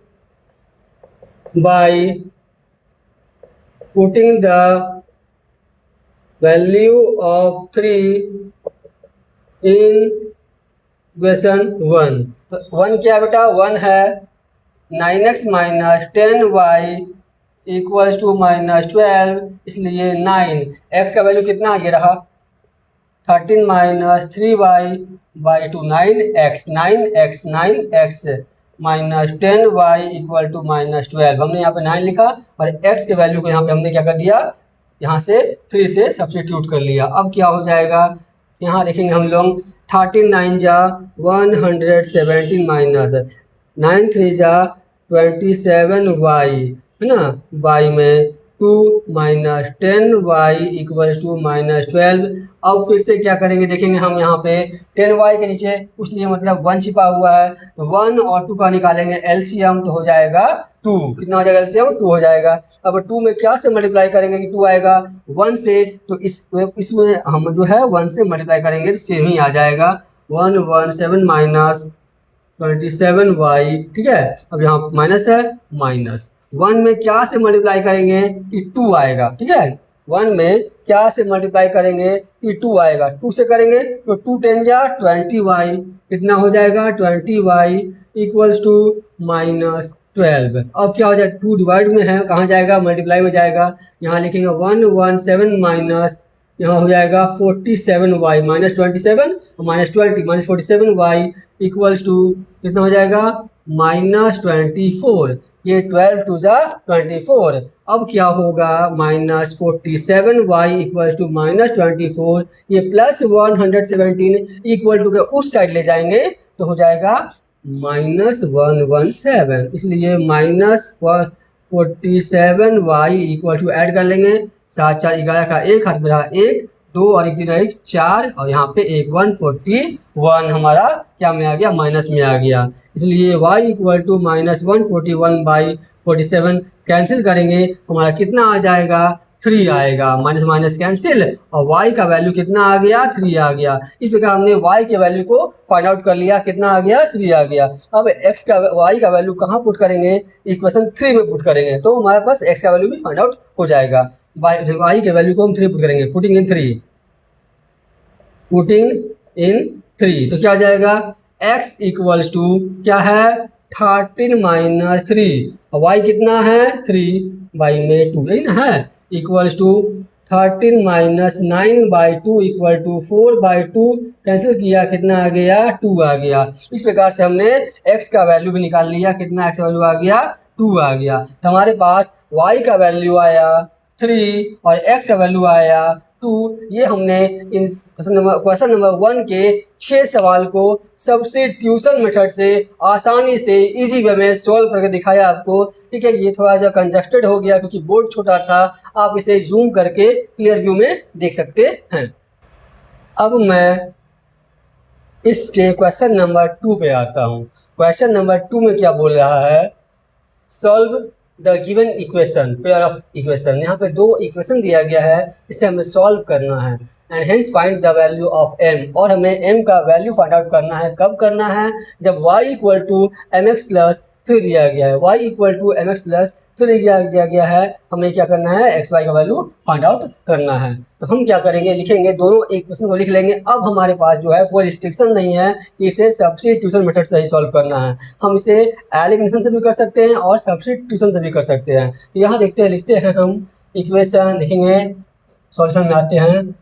by putting the value of 3 in equation 1। 1 क्या है बेटा, 1 है 9x minus 10y equals to -12, इसलिए 9, x का वैल्यू कितना ये रहा 13 minus 3y by 2, 9x minus 10y equal to -12। हमने यहाँ पे 9 लिखा और x के वैल्यू को यहाँ पे हमने क्या कर दिया, यहाँ से 3 से सब्स्टिट्यूट कर लिया। अब क्या हो जाएगा, यहाँ देखेंगे हम लोग 13 9 जा 117 माइनस 9 3 जा 27y है ना, y में 2 minus 10y equals to minus 12। अब फिर से क्या करेंगे देखेंगे हम यहाँ पे 10y के नीचे कुछ नहीं मतलब 1 छिपा हुआ है, तो 1 और 2 का निकालेंगे एलसीएम तो हो जाएगा 2। कितना हो जाएगा एलसीएम? 2 हो जाएगा। अब 2 में क्या से मल्टीप्लाई करेंगे कि 2 आएगा 1 से, तो इसमें हम जो है 1 से मल्टीप्लाई करेंगे तो सेम ही आ जाएगा 117 माइनस 27y। ठीक है, अब यहाँ माइनस है, माइनस 1 में क्या से मल्टीप्लाई करेंगे कि 2 आएगा। ठीक है, 1 में क्या से मल्टीप्लाई करेंगे कि 2 आएगा, 2 से करेंगे तो 2 10 जा 20y, कितना हो जाएगा 20y इक्वल्स टू माइनस 12। अब क्या हो जाएगा 2 डिवाइड में है, कहाँ जाएगा मल्टीप्लाई में जाएगा, यहाँ लिखेंगे 117 माइनस यहाँ हो जाएगा 47y minus 27 minus 20 minus 47y equals to कितना हो जाएगा माइनस 24। ये 12 टू जा 24। अब क्या होगा minus 47y equals to minus 24, ये प्लस 117 इक्वल टू के उस साइड ले जाएंगे तो हो जाएगा माइनस 117। इसलिए minus 47y equal to add कर लेंगे, 7 4 11 का 1 हाथ में रहा 1 2 और 1 दिन 1 4 और यहाँ पे 141 हमारा क्या में आ गया माइनस में आ गया। इसलिए y equal to minus 141 by 47 cancel करेंगे, हमारा कितना आ जाएगा 3 आएगा, माइनस माइनस कैंसिल और y का वैल्यू कितना आ गया 3 आ गया। इस प्रकार हमने y के वैल्यू को फाइंड आउट कर लिया, कितना आ गया 3 आ गया। अब x का y का वैल्यू कहाँ पुट करेंगे, इक्वेशन 3 में पुट करेंगे तो हमारे पास x का वैल्यू भी फाइंड आउट हो जाएगा। y के वैल्यू को हम 3 पुट करेंगे, पुटिंग इन 3 तो क्या आ जाएगा x इक्वल्स टू क्या है 13 माइनस 3 और y कितना है 3 बाई में 2 यही ना है, equals to 13 minus 9 by 2 equal to 4 by 2 cancel किया, कितना आ गया 2 आ गया। इस प्रकार से हमने x का वैल्यू भी निकाल लिया, कितना x का वैल्यू आ गया 2 आ गया। तो हमारे पास y का वैल्यू आया 3 और x का वैल्यू आया 2। ये हमने इन क्वेश्चन नंबर 1 के 6 सवाल को सब्स्टिट्यूशन मेथड से आसानी से इजी वे में सॉल्व करके दिखाया आपको। ठीक है, ये थोड़ा सा कंजस्टेड हो गया क्योंकि बोर्ड छोटा था, आप इसे जूम करके क्लियर व्यू में देख सकते हैं। अब मैं इसके क्वेश्चन नंबर 2 पे आता हूँ। क्वेश्चन नंबर 2 में क्या बोल रहा है, solve the given equation, pair of equation. यहाँ पे 2 इक्वेशन दिया गया है, इसे हमें सॉल्व करना है and hence find the value of m, और हमें m का वैल्यू फाइंड आउट करना है। कब करना है, जब y equal to mx plus 3 दिया गया है, y equal to mx plus 3 दिया गया है, हमें क्या करना है x y का वैल्यू फाइंड आउट करना है। तो हम क्या करेंगे, लिखेंगे दोनों इक्वेशन को लिख लेंगे। अब हमारे पास जो है कोई रिस्ट्रिक्शन नहीं है कि इसे सब्स्टिट्यूशन मेथड से ही सॉल्व करना है, हम इसे एलिमिनेशन से भी कर सकते हैं और सब्स्टिट्यूशन से भी कर सकते हैं। तो यहाँ देखते हैं, लिखते हैं हम इक्वेशन, लिखेंगे सॉल्यूशन में आते हैं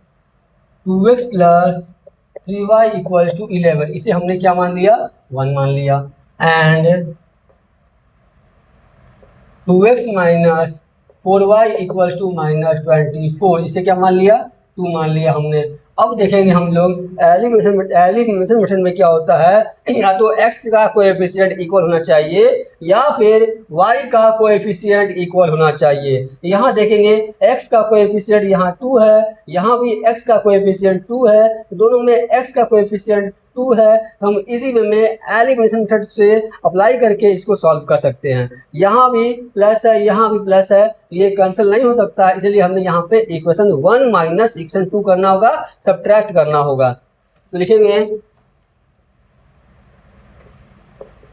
2x plus 3y equal to 11, इसे हमने क्या मान लिया 1 मान लिया, and 2x minus 4y equal to minus 24, इसे क्या मान लिया 2 मान लिया हमने। अब देखेंगे हम लोग एलिमिनेशन मेथड में क्या होता है, या तो x का कोएफिशिएंट इक्वल होना चाहिए या फिर y का कोएफिशिएंट इक्वल होना चाहिए। यहाँ देखेंगे x का कोएफिशिएंट यहाँ 2 है, यहाँ भी x का कोएफिशिएंट 2 है, दोनों में x का कोएफिशिएंट 2 है, हम इसी वे में एलिमिनेशन मेथड से अप्लाई करके इसको सॉल्व कर सकते हैं। यहाँ भी प्लस है, यहाँ भी प्लस है, ये कैंसिल नहीं हो सकता, इसलिए हमने यहाँ पे इक्वेशन 1 माइनस इक्वेशन 2 करना होगा, सब्ट्रैक्ट करना होगा। तो लिखेंगे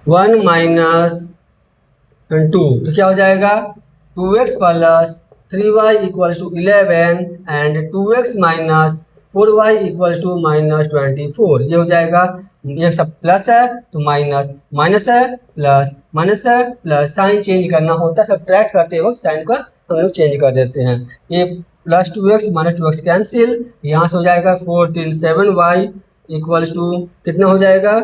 1 माइनस 2, तो क्या हो जाएगा 2x plus 3y equal to 11 and 2x minus 4y equal to minus 24, ये हो जाएगा। ये सब प्लस है तो माइनस, माइनस है प्लस, माइनस है प्लस, साइन चेंज करना होता है, सब्ट्रैक्ट करते वक्त साइन का हम लोग चेंज कर देते हैं। ये plus 2x minus 2x cancel, यहाँ से हो जाएगा 4 3 7y इक्वल्स टू कितना हो जाएगा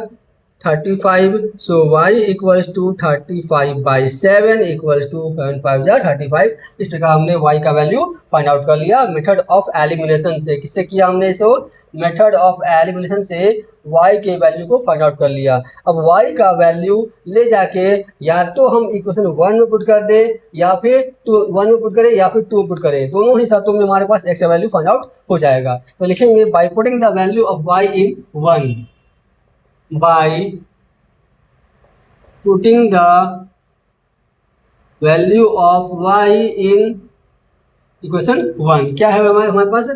35, so y equals to 35/7 equals to 7 5 जा 35। इस प्रकार हमने y का वैल्यू फाइंड आउट कर लिया मेथड ऑफ एलिमिनेशन से। किससे किया हमने इसको? मेथड ऑफ एलिमिनेशन से y के वैल्यू को फाइंड आउट कर लिया। अब y का वैल्यू ले जाके या तो हम इक्वेशन 1 में पुट कर दे या फिर 1 में पुट करें या फिर 2 में पुट करें, दोनों ही शर्तों में हमारे पास x का वैल्यू फाइंड आउट हो जाएगा। तो लिखेंगे by putting the value of y in 1, by putting the value of y in equation 1, क्या है हमारे पास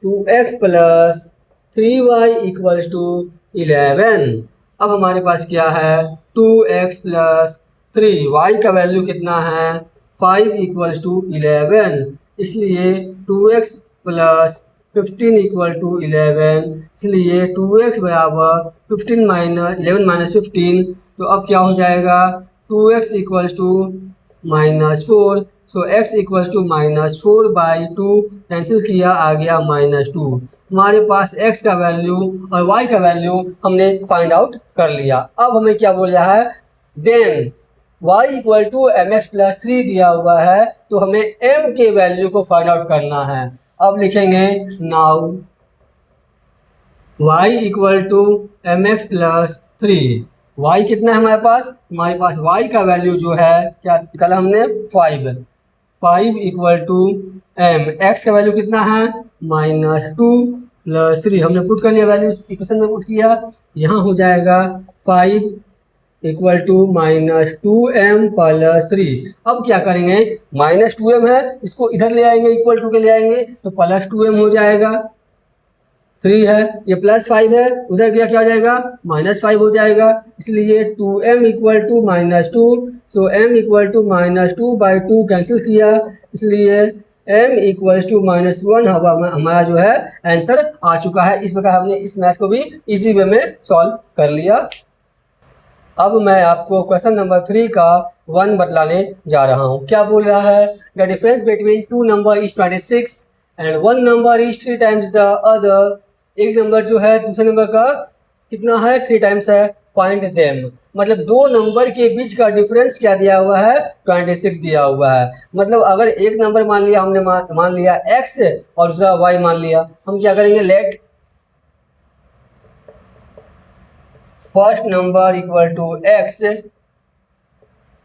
2x plus 3y equals to 11। अब हमारे पास क्या है 2x प्लस 3y का वैल्यू कितना है 5 इक्वल्स टू 11, इसलिए 2x प्लस 15 इक्वल टू 11, इसलिए 2x बराबर 15 माइनस 11 माइनस 15, तो अब क्या हो जाएगा 2x equals to -4, so x equals to -4/2, cancel किया आ गया -2। हमारे पास x का वैल्यू और y का वैल्यू हमने फाइंड आउट कर लिया। अब हमें क्या बोल रहा है then y equal to mx plus 3 दिया हुआ है, तो हमें m के वैल्यू को फाइंड आउट करना है। अब लिखेंगे now y equal to mx plus 3, y कितना है हमारे पास y का वैल्यू जो है क्या निकाला हमने 5 इक्वल टू m, x का वैल्यू कितना है -2 प्लस 3, हमने पुट कर लिया वैल्यू इक्वेशन में पुट किया, यहाँ हो जाएगा 5 इक्वल टू -2m प्लस 3। अब क्या करेंगे -2m है, इसको इधर ले आएंगे इक्वल टू के ले आएंगे तो +2m हो जाएगा, 3 है ये +5 है, उधर गया क्या हो जाएगा -5 हो जाएगा, इसलिए 2m equal to -2, so m equal to -2/2 cancel किया, इसलिए m इक्वल्स टू -1 हमारा जो है आंसर आ चुका है। इस प्रकार हमने इस मैथ को भी इजी वे में सॉल्व कर लिया। अब मैं आपको क्वेश्चन नंबर 3 का 1 बतलाने जा रहा हूँ। क्या बोल रहा है the difference between 2 number is 26 and 1 number is 3 times the other. एक नंबर जो है दूसरे नंबर का कितना है 3 टाइम्स है, फाइंड देम। मतलब दो नंबर के बीच का डिफरेंस क्या दिया हुआ है 26 दिया हुआ है। मतलब अगर एक नंबर मान लिया हमने मान लिया x और दूसरा y मान लिया, हम क्या करेंगे let first number equal to x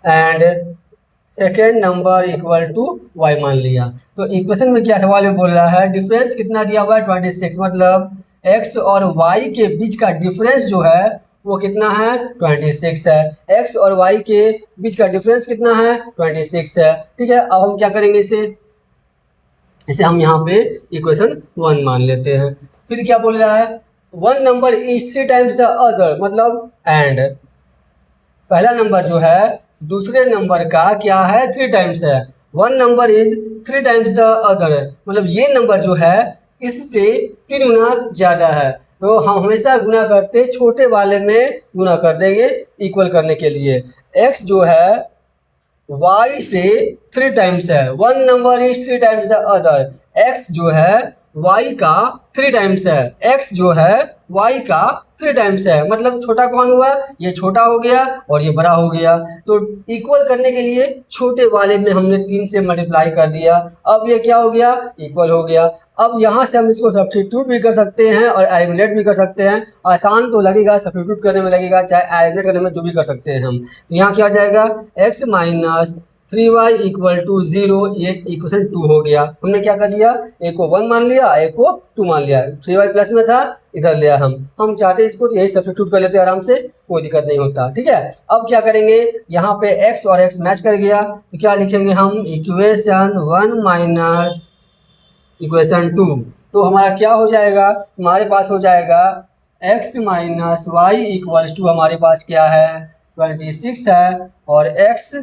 and second number equal to y मान लिया। तो इक्वेशन में क्या सवाल में बोल रहा है डिफरेंस कितना दिया हुआ है 26, मतलब x और y के बीच का डिफरेंस जो है वो कितना है 26 है। x और y के बीच का डिफरेंस कितना है 26 है। ठीक है, अब हम क्या करेंगे इसे हम यहाँ पे इक्वेशन 1 मान लेते हैं। फिर क्या बोल रहा है 1 number is 3 times the other, मतलब एंड पहला नंबर जो है दूसरे नंबर का क्या है 3 टाइम्स है। 1 number is 3 times the other, मतलब ये नंबर जो है इससे 3 गुना ज़्यादा है। तो हम हमेशा गुना करते छोटे वाले में गुना कर देंगे इक्वल करने के लिए। x जो है y से 3 टाइम्स है, 1 number is 3 times the other, x जो है y का 3 टाइम्स है, x जो है y का 3 टाइम्स है, मतलब छोटा कौन हुआ ये छोटा हो गया और ये बड़ा हो गया। तो इक्वल करने के लिए छोटे वाले में हमने 3 से मल्टीप्लाई कर दिया, अब ये क्या हो गया इक्वल हो गया। अब यहाँ से हम इसको सब्स्टिट्यूट भी कर सकते हैं और एलिमिनेट भी कर सकते हैं। आसान तो लगेगा, सब्स्टिट्यूट करने में लगेगा, चाहे एलिमिनेट करने में जो भी कर सकते हैं हम। यहाँ क्या हो जाएगा x minus 3y equal to 0, ये इक्वेशन 2 हो गया। हमने क्या कर दिया एक को 1 मान लिया एक को 2 मान लिया, 3y प्लस में था इधर लिया हम चाहते इसको तो यही सब्स्टिट्यूट कर लेते हैं आराम से, कोई दिक्कत नहीं होता। ठीक है, अब क्या करेंगे यहाँ पे x और x मैच कर गया तो क्या लिखेंगे हम इक्वेशन 1 माइनस इक्वेशन 2। तो हमारा क्या हो जाएगा हमारे पास हो जाएगा x minus y equals to हमारे पास क्या है 26 है और x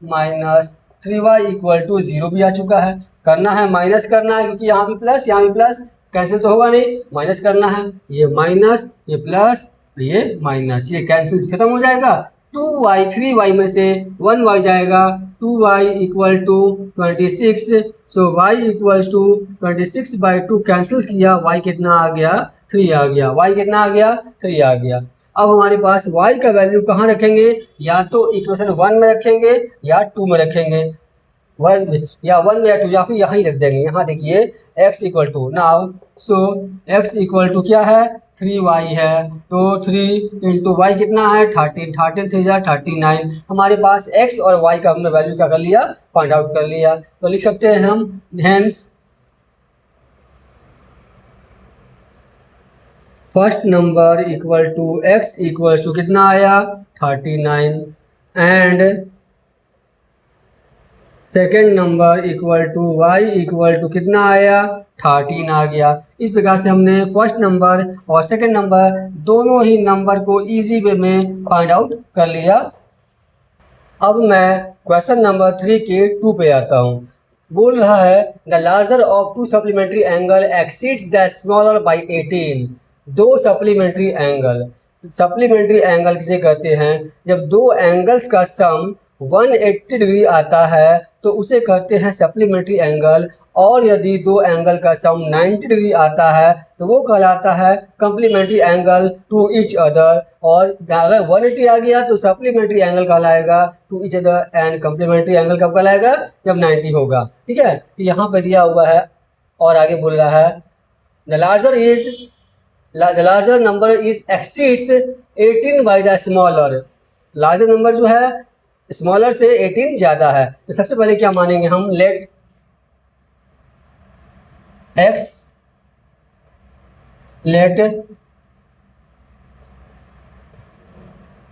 minus 3y equal to 0 भी आ चुका है। करना है माइनस करना है क्योंकि यहाँ भी प्लस कैंसिल तो होगा नहीं, माइनस करना है, ये माइनस ये प्लस ये माइनस, ये कैंसिल खत्म हो जाएगा। 2y 3y में से 1y जाएगा, 2y equal to 26, so y equals to 26/2 cancel किया, y कितना आ गया 3 आ गया, y कितना आ गया 3 आ गया। अब हमारे पास y का वैल्यू कहाँ रखेंगे, या तो इक्वेशन 1 में रखेंगे या 2 में रखेंगे, 1 या 1 में या 2, या फिर यहाँ ही रख देंगे। यहाँ देखिए x equal to now, so x equal to क्या है 3y है, तो 3 इंटू वाई कितना है 13, 13 3 जा 39। हमारे पास x और y का हमने वैल्यू क्या कर लिया, फाइंड आउट कर लिया। तो लिख सकते हैं हम hence first number equal to x equal to कितना आया 39 and second number equal to y equal to कितना आया 13 आ गया। इस प्रकार से हमने फर्स्ट नंबर और सेकेंड नंबर दोनों ही नंबर को इजी वे में फाइंड आउट कर लिया। अब मैं क्वेश्चन नंबर 3 के 2 पे आता हूँ। बोल रहा है the larger of to supplementary angle exceeds the smaller by 18। दो सप्लीमेंट्री एंगल किसे कहते हैं, जब दो एंगल्स का सम 180 डिग्री आता है तो उसे कहते हैं सप्लीमेंट्री एंगल, और यदि दो एंगल का सम 90 डिग्री आता है तो वो कहलाता है complementary angle to each other. और अगर 180 आ गया तो सप्लीमेंट्री एंगल कहलाएगा to each other, and complementary angle कब कहलाएगा, जब 90 होगा। ठीक है, तो यहाँ पर दिया हुआ है और आगे बोल रहा है the larger number is exceeds 18 by the smaller. Larger number जो है स्मॉलर से 18 ज़्यादा है। तो सबसे पहले क्या मानेंगे हम, let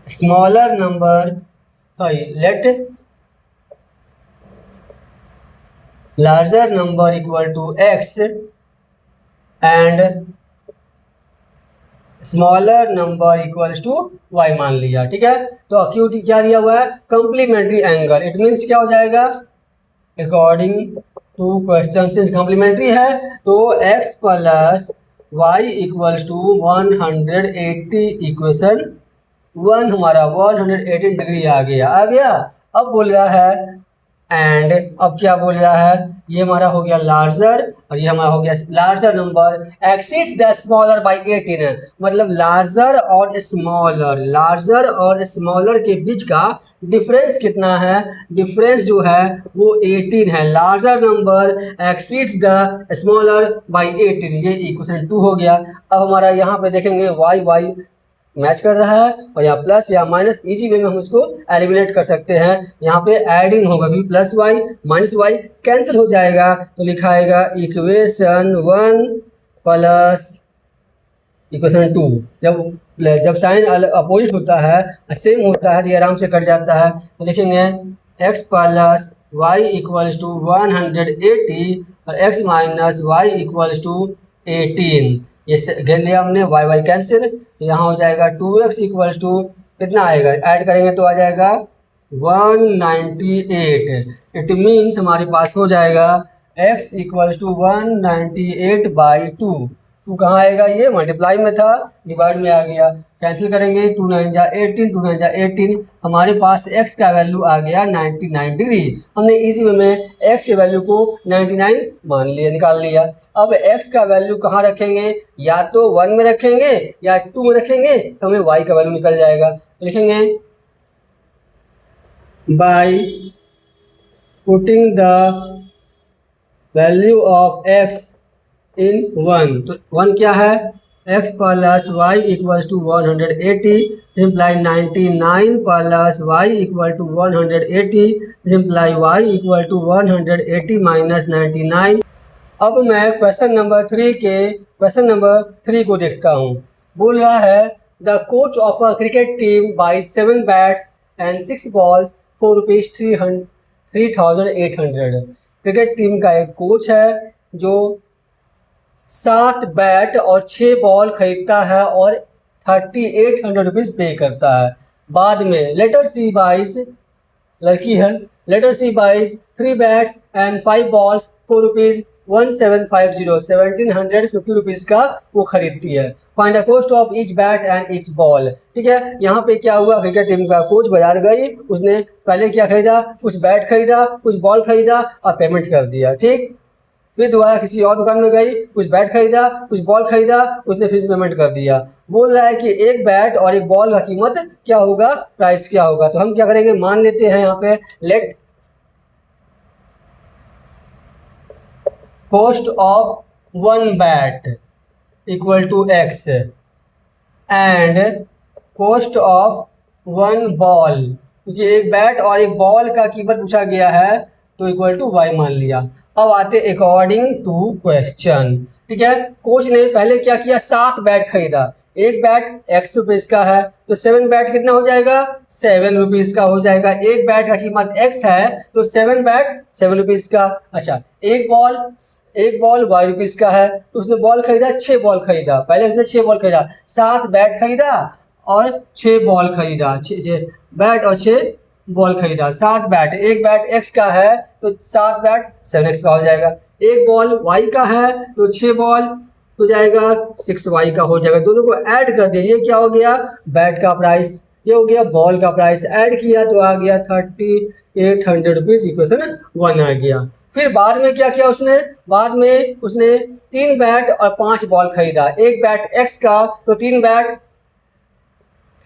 smaller number let larger number equal to x and smaller number equals to y मान लिया। ठीक है, तो अक्यूट क्या दिया हुआ है, कम्प्लीमेंट्री एंगल। इट मीन्स क्या हो जाएगा, अकॉर्डिंग टू क्वेश्चन से कम्प्लीमेंट्री है तो x plus y equals to 180 equation 1 हमारा 180 डिग्री आ गया। अब बोल रहा है एंड, अब क्या बोल रहा है, ये हमारा हो गया लार्जर और ये हमारा हो गया larger number exceeds the smaller by 18 है, मतलब लार्जर और स्मॉलर के बीच का डिफरेंस कितना है, डिफरेंस जो है वो 18 है। Larger number exceeds the smaller by 18, ये इक्वेशन 2 हो गया। अब हमारा यहाँ पे देखेंगे वाई मैच कर रहा है और यहाँ प्लस या माइनस, इजी वे में हम उसको एलिमिनेट कर सकते हैं। यहाँ पे एडिंग होगा क्योंकि plus y minus y cancel हो जाएगा, तो लिखा आएगा इक्वेशन 1 प्लस इक्वेशन 2। जब साइन अपोजिट होता है, सेम होता है, तो ये आराम से कट जाता है। तो लिखेंगे x plus y equals to 180 और x minus y equals to 18। ये घेर लिया हमने, वाई कैंसिल, तो यहाँ हो जाएगा 2x इक्वल्स टू कितना आएगा, ऐड करेंगे तो आ जाएगा 198। इट मीन्स हमारे पास हो जाएगा x इक्वल्स टू 198 बाई 2। 2 कहाँ आएगा, ये मल्टीप्लाई में था, डिवाइड में आ गया, कैंसिल करेंगे 2 9 जा 18, 2 9 जा 18। हमारे पास x का वैल्यू आ गया 99 डिग्री। हमने इसी में x के वैल्यू को 99 मान लिया, निकाल लिया। अब x का वैल्यू कहाँ रखेंगे, या तो 1 में रखेंगे या 2 में रखेंगे, तो हमें y का वैल्यू निकल जाएगा। लिखेंगे by putting the value of x in 1, तो 1 क्या है, x plus y equal to 180 simply 99 plus y equal to 180 simply y equal to 180 minus 99। अब मैं क्वेश्चन नंबर 3 को देखता हूँ। बोल रहा है the coach of a cricket team by 7 bats and 6 balls for rupees 3800। Cricket team का एक कोच है जो 7 बैट और 6 बॉल खरीदता है और 3800 रुपीज़ पे करता है। बाद में लेटर सी बाइज, लड़की है, later she buys 3 bats and 5 balls for rupees 1750 rupees का वो खरीदती है। Find the cost of each bat and each ball. ठीक है, यहाँ पे क्या हुआ, क्रिकेट टीम का कोच बाजार गई, उसने पहले क्या खरीदा, कुछ बैट खरीदा, कुछ बॉल खरीदा और पेमेंट कर दिया। ठीक, फिर दोबारा किसी और दुकान में गई, कुछ बैट खरीदा, कुछ बॉल खरीदा, उसने फिर पेमेंट कर दिया। बोल रहा है कि एक बैट और एक बॉल का कीमत क्या होगा, प्राइस क्या होगा। तो हम क्या करेंगे, मान लेते हैं यहाँ पे let cost of one bat equal to x and cost of one ball, क्योंकि एक बैट और एक बॉल का कीमत पूछा गया है तो इक्वल टू वाई मान लिया। अब आते अकॉर्डिंग टू क्वेश्चन, ठीक है। कोच ने पहले क्या किया, 7 बैट खरीदा, एक बैट एक्स रुपीज का है तो 7 बैट कितना हो जाएगा, 7 रुपीज का हो जाएगा। एक बैट का कीमत एक्स है तो 7 बैट 7 रुपीज का। अच्छा, एक बॉल वाई रुपीज का है तो उसने बॉल खरीदा, 6 बॉल खरीदा, पहले उसने 6 बॉल खरीदा, 7 बैट खरीदा और 6 बॉल खरीदा, 6 बैट और 6 बॉल खरीदा, 7 बैट। एक बैट एक्स का है तो 7 बैट 7x का हो जाएगा। एक बॉल वाई का है तो 6 बॉल हो जाएगा 6y का हो जाएगा। दोनों को ऐड कर दिया, ये क्या हो गया, बैट का प्राइस, ये हो गया बॉल का प्राइस। ऐड किया तो आ गया 3800 रुपीज, इक्वेशन 1 आ गया। फिर बाद में क्या किया उसने, बाद में उसने 3 बैट और 5 बॉल खरीदा, एक बैट एक्स का तो 3 बैट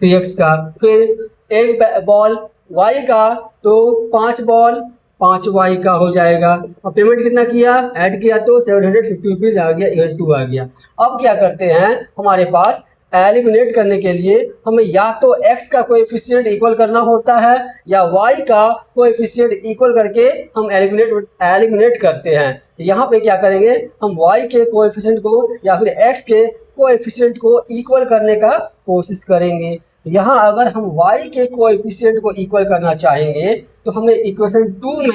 3x का, फिर एक बॉल y का तो 5 बॉल 5y का हो जाएगा। और पेमेंट कितना किया, ऐड किया तो 750 रुपीज आ गया, इक्वल टू आ गया। अब क्या करते हैं, हमारे पास एलिमिनेट करने के लिए हमें या तो x का कोएफिशिएंट इक्वल करना होता है या y का कोएफिशिएंट इक्वल करके हम एलिमिनेट करते हैं। यहाँ पे क्या करेंगे, हम y के कोएफिशिएंट को या फिर x के कोएफिशिएंट को इक्वल करने का कोशिश करेंगे। यहाँ अगर हम y के कोएफिशिएंट को इक्वल करना चाहेंगे तो हमें इक्वेशन 1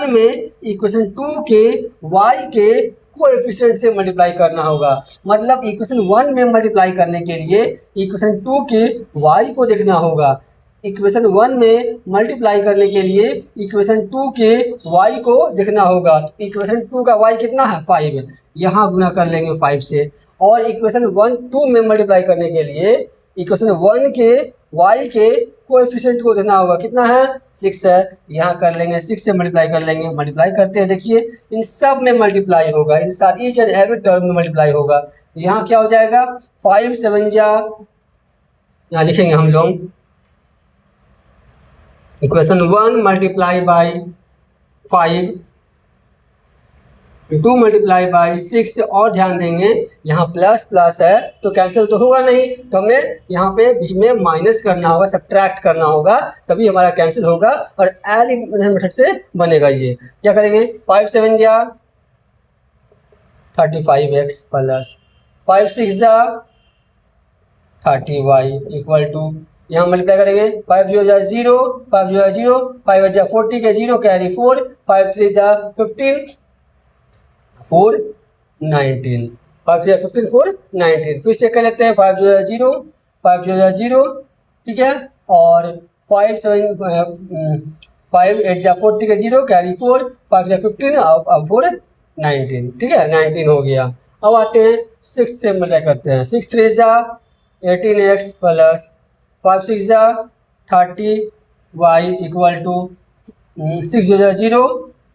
में इक्वेशन 2 के y के कोएफिशिएंट से मल्टीप्लाई करना होगा। मतलब इक्वेशन 1 में मल्टीप्लाई करने के लिए इक्वेशन 2 के y को देखना होगा। इक्वेशन 1 में मल्टीप्लाई करने के लिए इक्वेशन 2 के y को देखना होगा। इक्वेशन 2 का y कितना है, 5, यहाँ गुना कर लेंगे 5 से। और इक्वेशन 2 में मल्टीप्लाई करने के लिए इक्वेशन 1 के y के कोएफिशिएंट को देना होगा, कितना है, 6 है, यहाँ कर लेंगे 6 से मल्टीप्लाई कर लेंगे। मल्टीप्लाई करते हैं, देखिए इन सब में मल्टीप्लाई होगा, इन सारी ईच एंड एवरी टर्म में मल्टीप्लाई होगा। यहाँ क्या हो जाएगा, 5 7 जा, यहाँ लिखेंगे हम लोग equation 1 multiply by 5 2 multiply by 6। और ध्यान देंगे यहाँ प्लस प्लस है तो कैंसिल तो होगा नहीं, तो हमें यहाँ पे बीच में माइनस करना होगा, सब्ट्रैक्ट करना होगा, तभी हमारा कैंसिल होगा और एलिमिनेशन मेथड से बनेगा। ये क्या करेंगे, 5 7 जा 35x प्लस 5 6 जा 30y इक्वल टू, यहाँ मल्टीप्लाई करेंगे 5 0 जा 0 5 0 जा 0 5 8 जा 40 के 0 कैरी 4 5 3 जा 15 4 19 5 0 15 4 19। फिर चेक कर लेते हैं, 5 0 0 5 0 0, ठीक है, और 5 7 5 8 जा 40 के 0 कैरी 4 5 जा 15 अब 4 19, ठीक है, 19 हो गया। अब आते हैं 6 से मल्टीप्लाई करते हैं, 6 3 जा 18x प्लस 5 6 जा 30y इक्वल टू 6 0 जा 0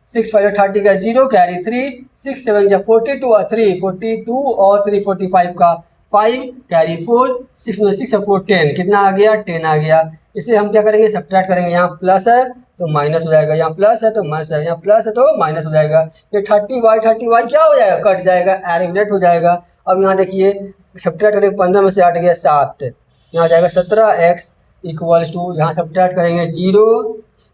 6 5 30 का 0 कैरी 3 6 7 जा 42 और 3 42 और 3 45 का 5 कैरी 4 6 में 6 और 4 10, कितना आ गया, 10 आ गया। इसे हम क्या करेंगे, सब्ट्रैक्ट करेंगे, यहाँ प्लस है तो माइनस हो जाएगा, यहाँ प्लस है तो माइनस हो जाएगा, यहाँ प्लस है तो माइनस हो जाएगा। ये 30y क्या हो जाएगा, कट जाएगा, एलिमिनेट हो जाएगा। अब यहाँ देखिए सब्ट्रैक्ट करेंगे, 15 में से 8 गया 7, यहाँ जाएगा 17x इक्वल्स टू, यहाँ सब्ट्रैक्ट करेंगे 0,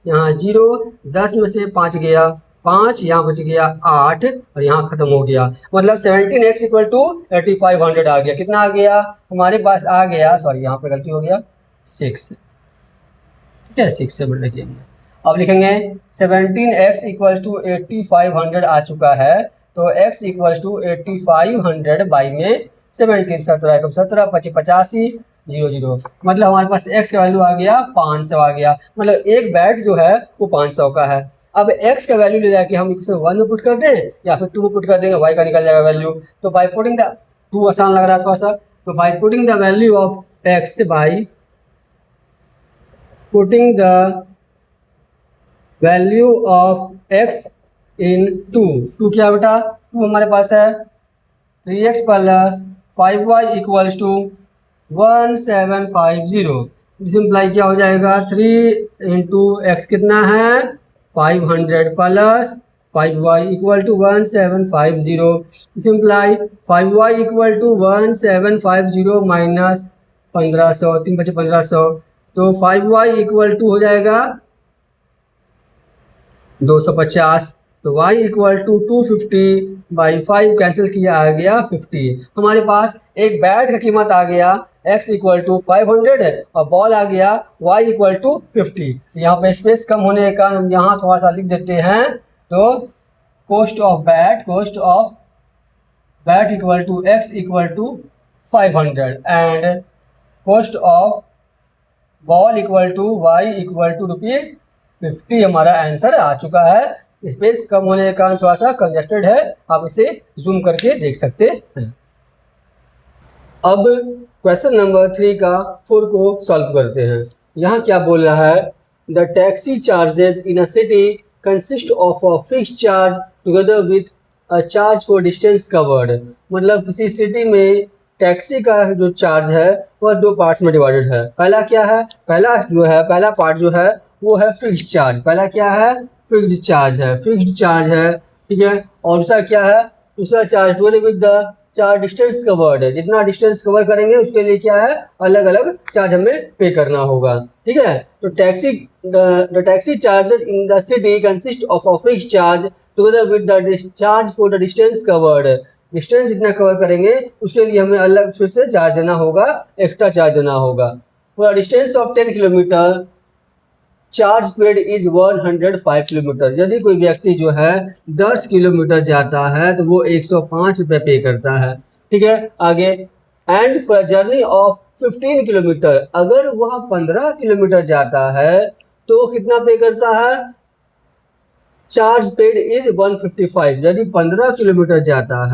यहाँ 0 10 में से 5 गया 5, यहाँ बच गया 8 और यहाँ खत्म हो गया। मतलब 17x इक्वल टू 8500 आ गया। कितना आ गया हमारे पास, आ गया, सॉरी यहाँ पे गलती हो गया 6, ठीक है, 6 से बढ़ लिखिए हमने। अब लिखेंगे 17x इक्वल टू 8500 आ चुका है, तो x इक्वल टू 8500 बाई में 17 17 17 25 85 0 0, मतलब हमारे पास x का वैल्यू आ गया 500 आ गया। मतलब एक बैट जो है वो 500 का है। अब x का वैल्यू ले जाके हम इक्वेशन 1 में पुट कर दें या फिर 2 में पुट कर देंगे, y का निकल जाएगा वैल्यू। तो बाई पुटिंग द 2 आसान लग रहा है थोड़ा सा, तो by putting the value of x, by putting the value of x in two क्या बेटा, टू हमारे पास है 3x plus 5y equals to 1750। Simply क्या हो जाएगा, 3 इंटू एक्स कितना है 500 plus 5y equal to 1750। Simply 5y equal to 1750 minus 1500, 3 बचे 1500, तो 5y इक्वल टू हो जाएगा 250। तो y इक्वल टू 250/5 कैंसिल किया आ गया 50। हमारे पास एक बैट का कीमत आ गया x इक्वल टू 500 है और बॉल आ गया y इक्वल टू 50। यहाँ पे स्पेस कम होने का हम यहाँ थोड़ा सा लिख देते हैं। तो cost of bat equal to x equal to 500 and cost of ball equal to y equal to ₹50 हमारा आंसर आ चुका है। स्पेस कम होने का कारण थोड़ा सा कंजेस्टेड है, आप इसे जूम करके देख सकते हैं। अब क्वेश्चन नंबर 3 का 4 को सॉल्व करते हैं। यहाँ क्या बोल रहा है, the taxi charges in a city consist of a fixed charge together with a charge for distance covered. मतलब किसी सिटी में टैक्सी का जो चार्ज है वह 2 पार्ट्स में डिवाइडेड है। पहला क्या है, पहला पार्ट जो है वो है फिक्स्ड चार्ज। पहला क्या है, फिक्स्ड चार्ज है, ठीक है। और दूसरा क्या है, दूसरा charge together with the charge distance covered है। जितना डिस्टेंस कवर करेंगे उसके लिए क्या है, अलग अलग चार्ज हमें पे करना होगा, ठीक है। तो the taxi charges in the city consist of a fixed charge together with the charge for the distance covered. Distance जितना कवर करेंगे उसके लिए हमें अलग फिर से चार्ज देना होगा, एक्स्ट्रा चार्ज देना होगा। For distance of 10 kilometre charge paid is 105 kilometre. यदि कोई व्यक्ति जो है 10 किलोमीटर जाता है तो वो 105 रुपये पे करता है, ठीक है। आगे, and for journey of 15 kilometre, अगर वह 15 किलोमीटर जाता है तो कितना पे करता है, चार्ज पेड इज 155। यदि 15 किलोमीटर जाता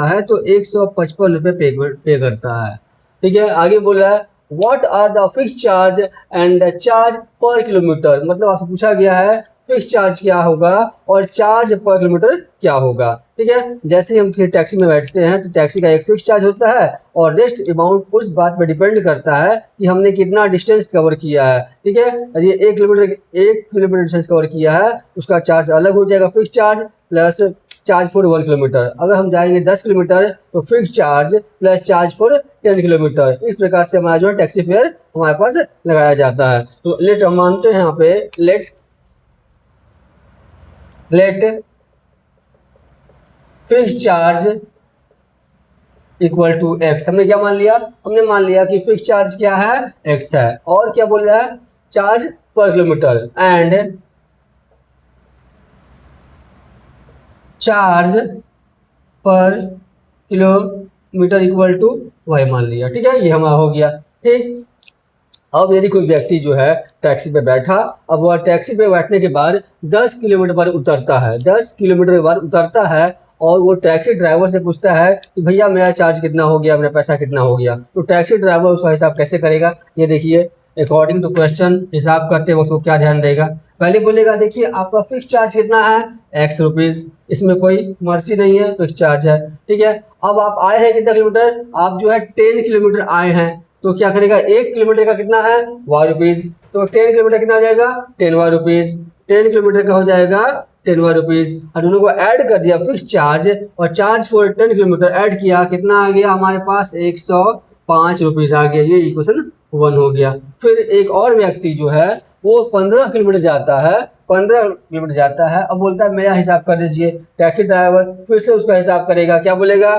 है तो 155 रुपये पे करता है, ठीक है। आगे बोला है What are the fixed charge and the charge per kilometre. मतलब आपसे पूछा गया है फिक्स चार्ज क्या होगा और चार्ज पर किलोमीटर क्या होगा, ठीक है। जैसे ही हम किसी टैक्सी में बैठते हैं तो टैक्सी का एक फिक्स चार्ज होता है और रेस्ट अमाउंट उस बात पर डिपेंड करता है कि हमने कितना डिस्टेंस कवर किया है, ठीक है। यदि 1 किलोमीटर डिस्टेंस कवर किया है उसका चार्ज अलग हो जाएगा, fix charge plus charge for 1 kilometre. अगर हम जाएंगे 10 किलोमीटर तो fix charge plus charge for 10 kilometre. इस प्रकार से हमारा जो है टैक्सी फेयर हमारे पास लगाया जाता है। तो लेट हम मानते हैं यहाँ पे let fix charge equal to x. हमने क्या मान लिया, हमने मान लिया कि फिक्स चार्ज क्या है, एक्स है। और क्या बोल रहा है, charge per kilometre and charge per kilometre equal to Y मान लिया, ठीक है। ये हमारा हो गया, ठीक। अब यदि कोई व्यक्ति जो है टैक्सी पे बैठा, अब वह टैक्सी पे बैठने के बाद 10 किलोमीटर पर उतरता है, 10 किलोमीटर के बाद उतरता है और वो टैक्सी ड्राइवर से पूछता है कि भैया मेरा चार्ज कितना हो गया, मेरा पैसा कितना हो गया। तो टैक्सी ड्राइवर उसका हिसाब कैसे करेगा, ये देखिए। अकॉर्डिंग टू क्वेश्चन हिसाब करते वक्त वो क्या ध्यान देगा, पहले बोलेगा देखिए आपका फिक्स चार्ज कितना है, एक्स रुपीज़, इसमें कोई मर्जी नहीं है, फिक्स चार्ज है, ठीक है। अब आप आए हैं कितना किलोमीटर, आप जो है 10 किलोमीटर आए हैं, तो क्या करेगा, 1 किलोमीटर का कितना है, वाई रुपीज़। तो 10 किलोमीटर कितना आ जाएगा, 10 वाई रुपीज़। 10 किलोमीटर का हो जाएगा 10 वाई रुपीज़। और दोनों को ऐड कर दिया, फिक्स चार्ज और चार्ज फॉर 10 किलोमीटर ऐड किया, कितना आ गया हमारे पास, 105 रुपीज़ आ गया। ये इक्वेशन 1 हो गया। फिर एक और व्यक्ति जो है वो 15 किलोमीटर जाता है, 15 किलोमीटर जाता है, अब बोलता है मेरा हिसाब कर दीजिए। टैक्सी ड्राइवर फिर से उसका हिसाब करेगा, क्या बोलेगा,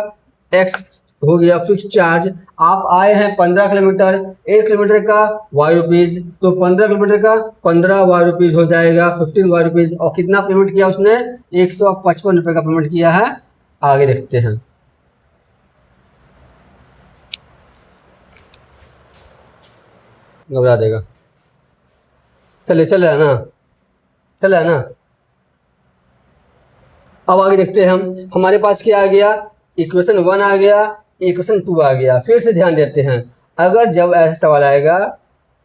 एक्स हो गया फिक्स चार्ज। आप आए हैं 15 किलोमीटर, 1 किलोमीटर का वाई रुपीज़, तो 15 किलोमीटर का 15 वाई रुपीज़ हो जाएगा, 15 वाई रुपीज़। और कितना पेमेंट किया उसने, 155 रुपये का पेमेंट किया है। आगे देखते हैं, घबरा देगा, चले ना। अब आगे देखते हैं हम, हमारे पास क्या आ गया, इक्वेशन 1 आ गया, इक्वेशन 2 आ गया। फिर से ध्यान देते हैं, अगर जब ऐसा सवाल आएगा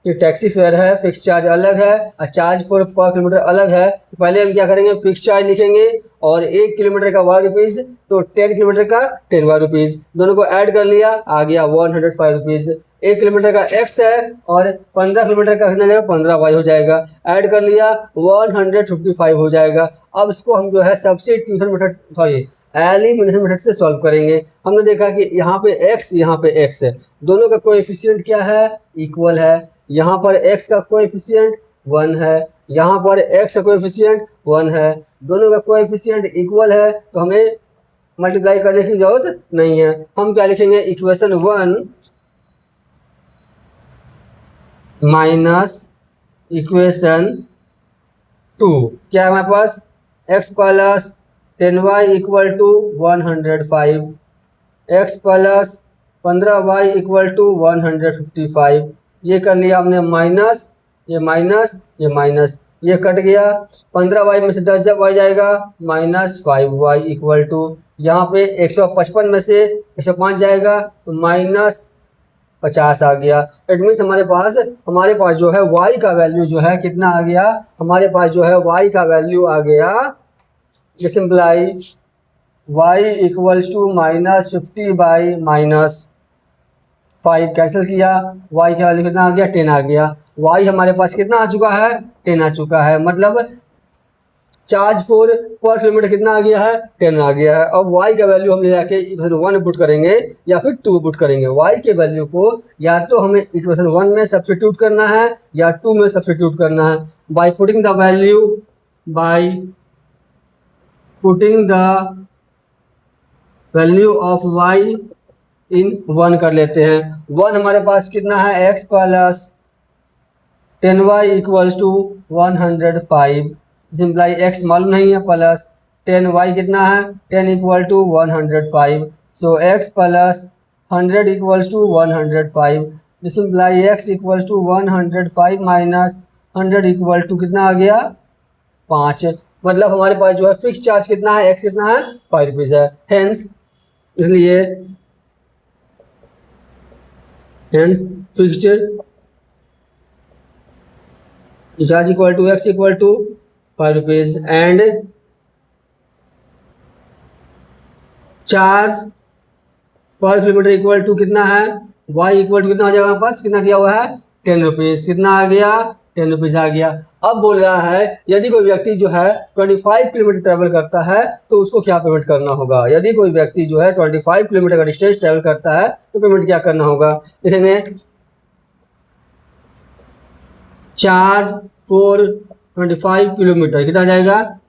ये टैक्सी फेयर है, फिक्स चार्ज अलग है और चार्ज फॉर पर किलोमीटर अलग है। तो पहले हम क्या करेंगे, फिक्स चार्ज लिखेंगे और 1 किलोमीटर का 1 रुपीज़, तो 10 किलोमीटर का 10 रुपीज़, दोनों को ऐड कर लिया, आ गया 105 रुपीज़। 1 किलोमीटर का x है और 15 किलोमीटर का कितना जाएगा, 15y हो जाएगा, ऐड कर लिया 155 हो जाएगा। अब इसको हम जो है substitution method sorry elimination method से सॉल्व करेंगे। हमने देखा कि यहाँ पे x यहाँ पे x है, दोनों का कोएफिशिएंट क्या है, इक्वल है। यहाँ पर x का कोएफिशिएंट 1 है, यहाँ पर x का कोएफिशिएंट 1 है, दोनों का कोएफिशिएंट इक्वल है, तो हमें मल्टीप्लाई करने की जरूरत नहीं है। हम क्या लिखेंगे, इक्वेशन 1 माइनस इक्वेशन 2, क्या है हमारे पास, x plus 10y equal to 105, x plus 15y equal to 155। ये कर लिया हमने माइनस, ये माइनस, ये माइनस, ये कट गया। 15y में से 10 जब y जाएगा -5y इक्वल टू, यहाँ पे 155 में से 105 जाएगा तो -50 आ गया। इट मीन्स हमारे पास जो है y का वैल्यू जो है कितना आ गया, हमारे पास जो है y का वैल्यू आ गया, simply y equals to -50 by -5 cancel किया, y का वैल्यू कितना आ गया, 10 आ गया। y हमारे पास कितना आ चुका है, 10 आ चुका है, मतलब चार्ज फॉर पर किलोमीटर कितना आ गया है, 10 आ गया है। अब y का वैल्यू हम ले जाके इक्वेशन 1 में पुट करेंगे या फिर 2 पुट करेंगे। y के वैल्यू को या तो हमें इक्वेशन 1 में सब्स्टिट्यूट करना है या 2 में सब्स्टिट्यूट करना है। By putting the value of y in 1 कर लेते हैं। 1 हमारे पास कितना है, x plus 10y equals to 105, simply x मालूम नहीं है, प्लस 10y कितना है, 10 equal to 105, so x plus 100 equals to 105, simply x equals to 105 minus 100 equal to कितना आ गया, 5। मतलब हमारे पास जो है फिक्स चार्ज कितना है, x कितना है, 5 रुपीज़ है। इसलिए fixed charge equal to x equal to 5 rupees and charge per kilometre equal to कितना है, y इक्वल टू कितना आ जाएगा, हमारे पास कितना दिया हुआ है, 10 रुपीज़, कितना आ गया, 10 रुपीज़ आ गया। अब बोल रहा है यदि कोई व्यक्ति जो है 25 किलोमीटर ट्रैवल करता है तो उसको क्या पेमेंट करना होगा। यदि कोई व्यक्ति जो है 25 किलोमीटर का डिस्टेंस ट्रैवल करता है तो पेमेंट क्या करना होगा, देखेंगे चार्ज फॉर 25 किलोमीटर कितना जाएगा,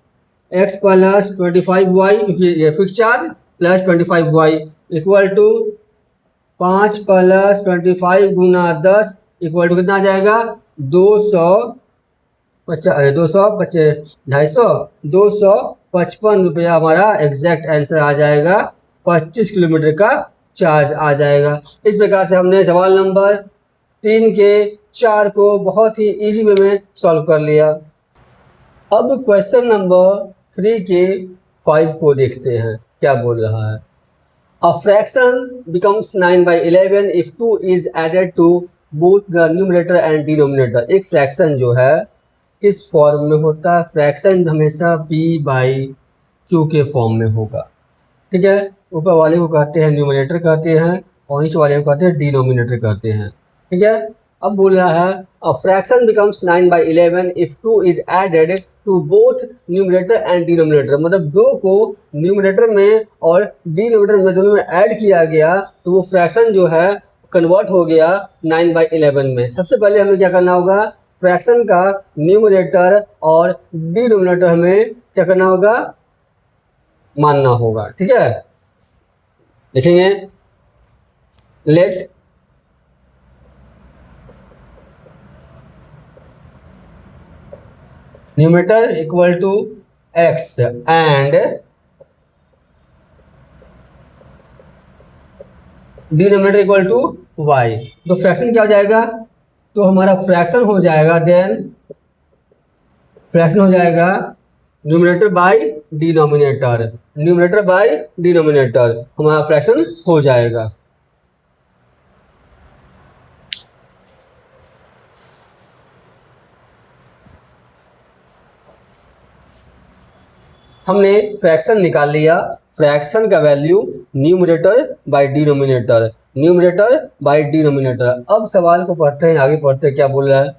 x प्लस 25y, ये fix charge plus 25y equal to 5 plus 25 गुना 10 इक्वल टू कितना आ जाएगा, 255 रुपया हमारा एग्जैक्ट आंसर आ जाएगा। 25 किलोमीटर का चार्ज आ जाएगा। इस प्रकार से हमने सवाल नंबर 3 के 4 को बहुत ही इजी वे में सॉल्व कर लिया। अब क्वेश्चन नंबर 3 के 5 को देखते हैं, क्या बोल रहा है। A fraction becomes 9/11 if 2 is added to both the numerator and denominator। एक फ्रैक्शन जो है किस फॉर्म में होता है, फ्रैक्शन हमेशा p/q के फॉर्म में होगा, ठीक है। ऊपर वाले को कहते हैं न्यूमरेटर कहते हैं और नीचे वाले को कहते हैं डिनोमिनेटर कहते हैं, ठीक है। अब बोल रहा है a fraction becomes 9/11 if 2 is added to both numerator and denominator, मतलब 2 को न्यूमरेटर में और डिनोमिनेटर में दोनों में ऐड किया गया तो वो फ्रैक्शन जो है कन्वर्ट हो गया 9/11 में। सबसे पहले हमें क्या करना होगा, फ्रैक्शन का न्यूमरेटर और डिनोमिनेटर हमें क्या करना होगा, मानना होगा, ठीक है। देखेंगे let numerator equal to x and denominator equal to y, तो फ्रैक्शन क्या हो जाएगा, तो हमारा फ्रैक्शन हो जाएगा numerator by denominator, numerator by denominator हमारा फ्रैक्शन हो जाएगा। हमने फ्रैक्शन निकाल लिया, फ्रैक्शन का value numerator by denominator, numerator by denominator. अब सवाल को पढ़ते हैं, आगे पढ़ते हैं क्या बोल रहा है।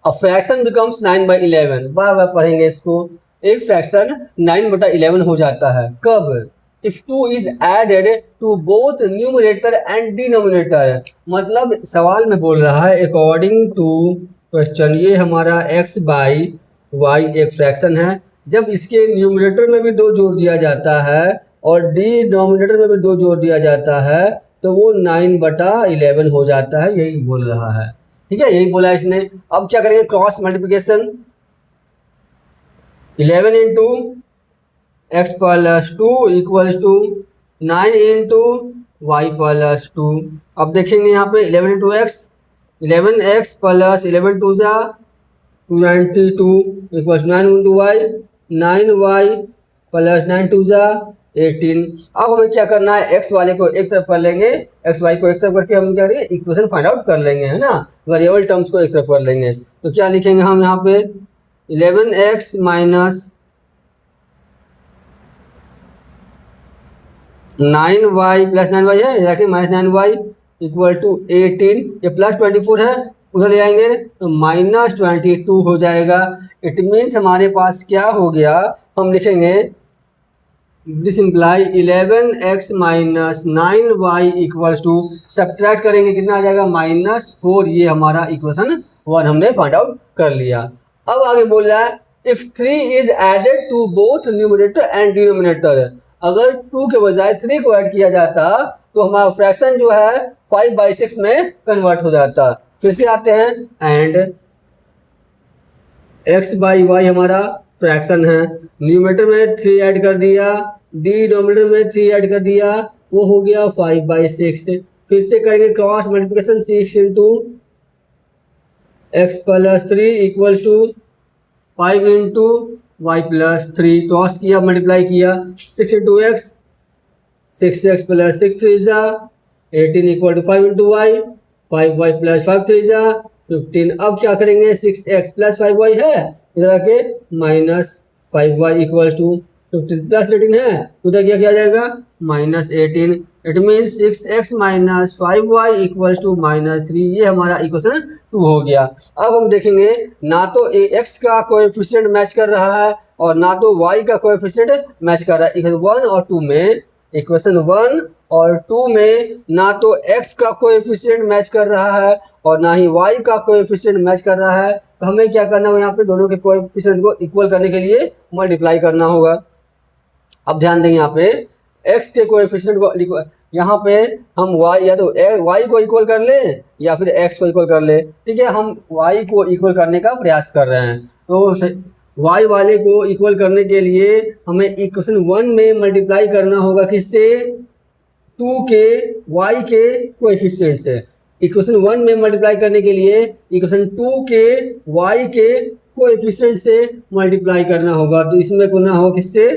अ फ्रैक्शन बिकम्स 9/11, बार बार पढ़ेंगे इसको। एक फ्रैक्शन 9/11 हो जाता है कब? If 2 is added to both numerator and denominator. मतलब सवाल में बोल रहा है अकॉर्डिंग टू क्वेश्चन, ये हमारा x/y एक फ्रैक्शन है, जब इसके न्यूमरेटर में भी 2 जोड़ दिया जाता है और डिनोमिनेटर में भी 2 जोड़ दिया जाता है तो वो 9/11 हो जाता है, यही बोल रहा है। ठीक है, यही बोला इसने। अब क्या करेंगे, cross multiplication. 11 into x plus 2 equals to 9 into y plus 2। अब देखेंगे यहाँ पे 11 into x, 11x plus 11 two ज़ा 292 equals 9 into y, 9y plus 9 two ज़ा 18। अब हमें क्या करना है, x वाले को एक तरफ कर लेंगे, एक्स वाई को एक तरफ करके हम क्या करेंगे, इक्वेशन फाइंड आउट कर लेंगे, है ना। वेरिएबल टर्म्स को एक तरफ कर लेंगे तो क्या लिखेंगे हम यहाँ पे 11x minus 9y plus 9y है, रखें माइनस 9y इक्वल टू 18। ये प्लस 24 है, उधर ले आएंगे तो माइनस 22 हो जाएगा। इट मीन्स हमारे पास क्या हो गया, हम लिखेंगे this implies 11x minus 9y equals to, subtract करेंगे कितना आ जाएगा, -4। ये हमारा इक्वेशन 1 हमने फाइंड आउट कर लिया। अब आगे बोल रहा है if 3 is added to both numerator and denominator. अगर 2 के बजाय 3 को ऐड किया जाता तो हमारा फ्रैक्शन जो है 5/6 में कन्वर्ट हो जाता। फिर से आते हैं, एंड x/y हमारा फ्रैक्शन है, न्यूमरेटर में 3 ऐड कर दिया, डिनोमिनेटर में 3 ऐड कर दिया, वो हो गया 5/6। फिर से करेंगे cross multiplication, 6 into x plus 3 equals to 5 into y plus 3, cross किया मल्टीप्लाई किया, 6 इंटू एक्स, 6x प्लस 6 3 ज़ा 18 equal to 5 into y, 5y plus 5 3 ज़ा 15। अब क्या करेंगे, 6x प्लस 5y है, इधर आके minus 5y equal to 15 plus 18 है, उधर क्या किया जाएगा -18। It means 6x minus 5y equal to -3। ये हमारा इक्वेशन 2 हो गया। अब हम देखेंगे ना तो x का कोएफिशिएंट मैच कर रहा है और ना तो y का कोएफिशिएंट मैच कर रहा है। इक्वेशन 1 और 2 में, इक्वेशन 1 और 2 में ना तो x का कोएफिशिएंट मैच कर रहा है और ना ही y का कोएफिशिएंट मैच कर रहा है। तो हमें क्या करना होगा, यहाँ पे दोनों के कोएफिशिएंट को इक्वल करने के लिए मल्टीप्लाई करना होगा। अब ध्यान देंगे, यहाँ पे x के कोएफिशिएंट को, यहाँ पे हम y या तो y को इक्वल कर ले या फिर x को इक्वल कर ले। ठीक है, हम y को इक्वल करने का प्रयास कर रहे हैं तो y वाले को इक्वल करने के लिए हमें इक्वेशन 1 में मल्टीप्लाई करना होगा किससे, 2 के y के कोएफिशिएंट से। इक्वेशन 1 में मल्टीप्लाई करने के लिए इक्वेशन 2 के y के कोएफिशिएंट से मल्टीप्लाई करना होगा। तो इसमें करना होगा किससे,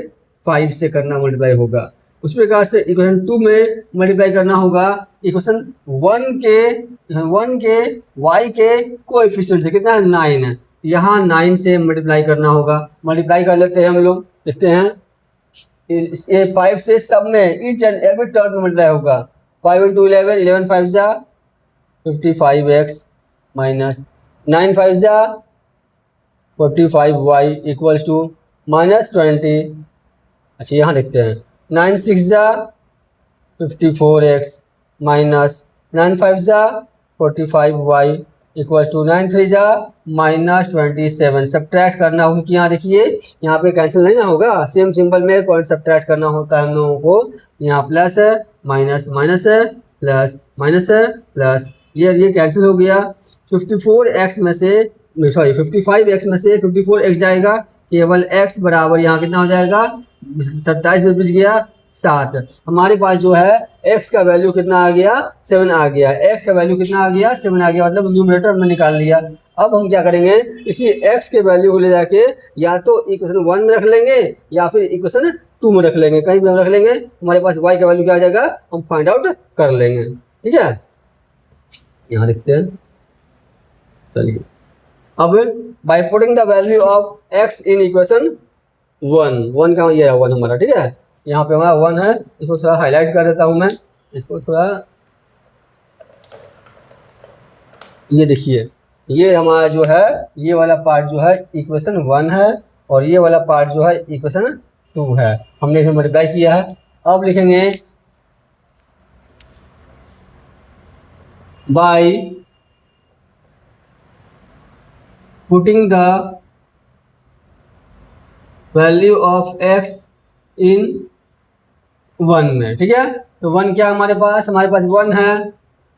5 से करना मल्टीप्लाई होगा। उस प्रकार से इक्वेशन 2 में मल्टीप्लाई करना होगा इक्वेशन 1 के y के कोएफिशिएंट से, कितना है 9 है, यहाँ 9 से मल्टीप्लाई करना होगा। मल्टीप्लाई कर लेते हैं हम लोग, देखते हैं ये 5 से सब में ईच एंड एवरी टर्म में मल्टीप्लाई होगा। 5 इंटू 11, 11 5 ज़ा 55x माइनस 9 5 ज़ा 45y इक्वल्स टू -20। अच्छा यहाँ देखते हैं, 9 6 ज़ा 54x माइनस 9 5 ज़ा 45y इक्वल टू 9 3 ज़ा -27। सब्ट्रैक्ट करना होगा क्योंकि यहाँ देखिए यहाँ पे कैंसिल नहीं ना होगा, सेम सिंबल में पॉइंट सब्ट्रैक्ट करना होता है हम लोगों को। यहाँ प्लस है, माइनस माइनस है, प्लस माइनस है, प्लस ये कैंसिल हो गया। 54x में से, सॉरी 55x में से 54x जाएगा, केवल x बराबर यहाँ कितना हो जाएगा 27 में बच गया 7। हमारे पास जो है x का वैल्यू कितना आ गया 7 आ गया, x का वैल्यू कितना आ गया 7 आ गया, मतलब न्यूमरेटर में निकाल लिया। अब हम क्या करेंगे, इसी x के वैल्यू को ले जाके या तो इक्वेशन 1 में रख लेंगे या फिर इक्वेशन 2 में रख लेंगे, कहीं भी हम रख लेंगे। हमारे पास y का वैल्यू क्या आ जाएगा हम फाइंड आउट कर लेंगे। ठीक है, यहाँ लिखते हैं, चलिए अब bye putting the value of x in equation one का ये है वन हमारा, ठीक है। यहाँ पे हमारा वन है, इसको थोड़ा हाईलाइट कर देता हूँ मैं, इसको थोड़ा, ये देखिए ये हमारा जो है ये वाला पार्ट जो है इक्वेशन 1 है और ये वाला पार्ट जो है इक्वेशन 2 है। हमने इसे मल्टीप्लाई किया है। अब लिखेंगे by putting the value of x in 1 में, ठीक है। तो 1 क्या हमारे पास 1 है,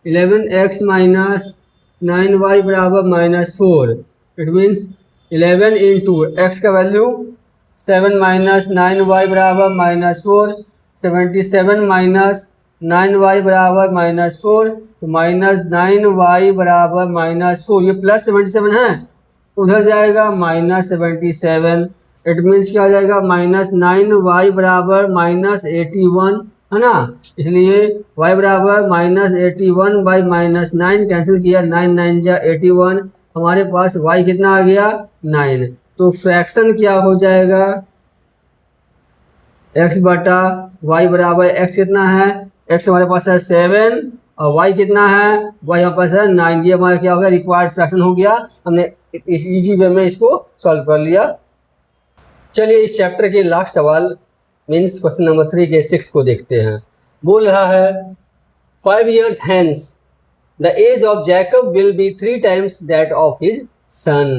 11x माइनस 9y बराबर -4। इट मीन्स 11 इंटू एक्स का वैल्यू 7 माइनस 9y बराबर -4, 77 माइनस 9y बराबर -4, तो -9y बराबर -4, ये प्लस 77 है, उधर जाएगा -77। इट मीन्स क्या हो जाएगा -9y बराबर -81, है ना। इसलिए y बराबर -81 बाई -9 कैंसिल किया, 9 9 जा 81, हमारे पास y कितना आ गया 9। तो फ्रैक्शन क्या हो जाएगा x बटा y बराबर x कितना है, x हमारे पास है 7 और y कितना है, y हमारे पास है 9। ये हमारा क्या हो गया रिक्वायर्ड फ्रैक्शन हो गया। हमने इजी वे में इसको सॉल्व कर लिया। चलिए इस चैप्टर के लास्ट सवाल मीन्स क्वेश्चन नंबर 3 के 6 को देखते हैं। बोल रहा है 5 years hence the age of Jacob will be 3 times that of his son।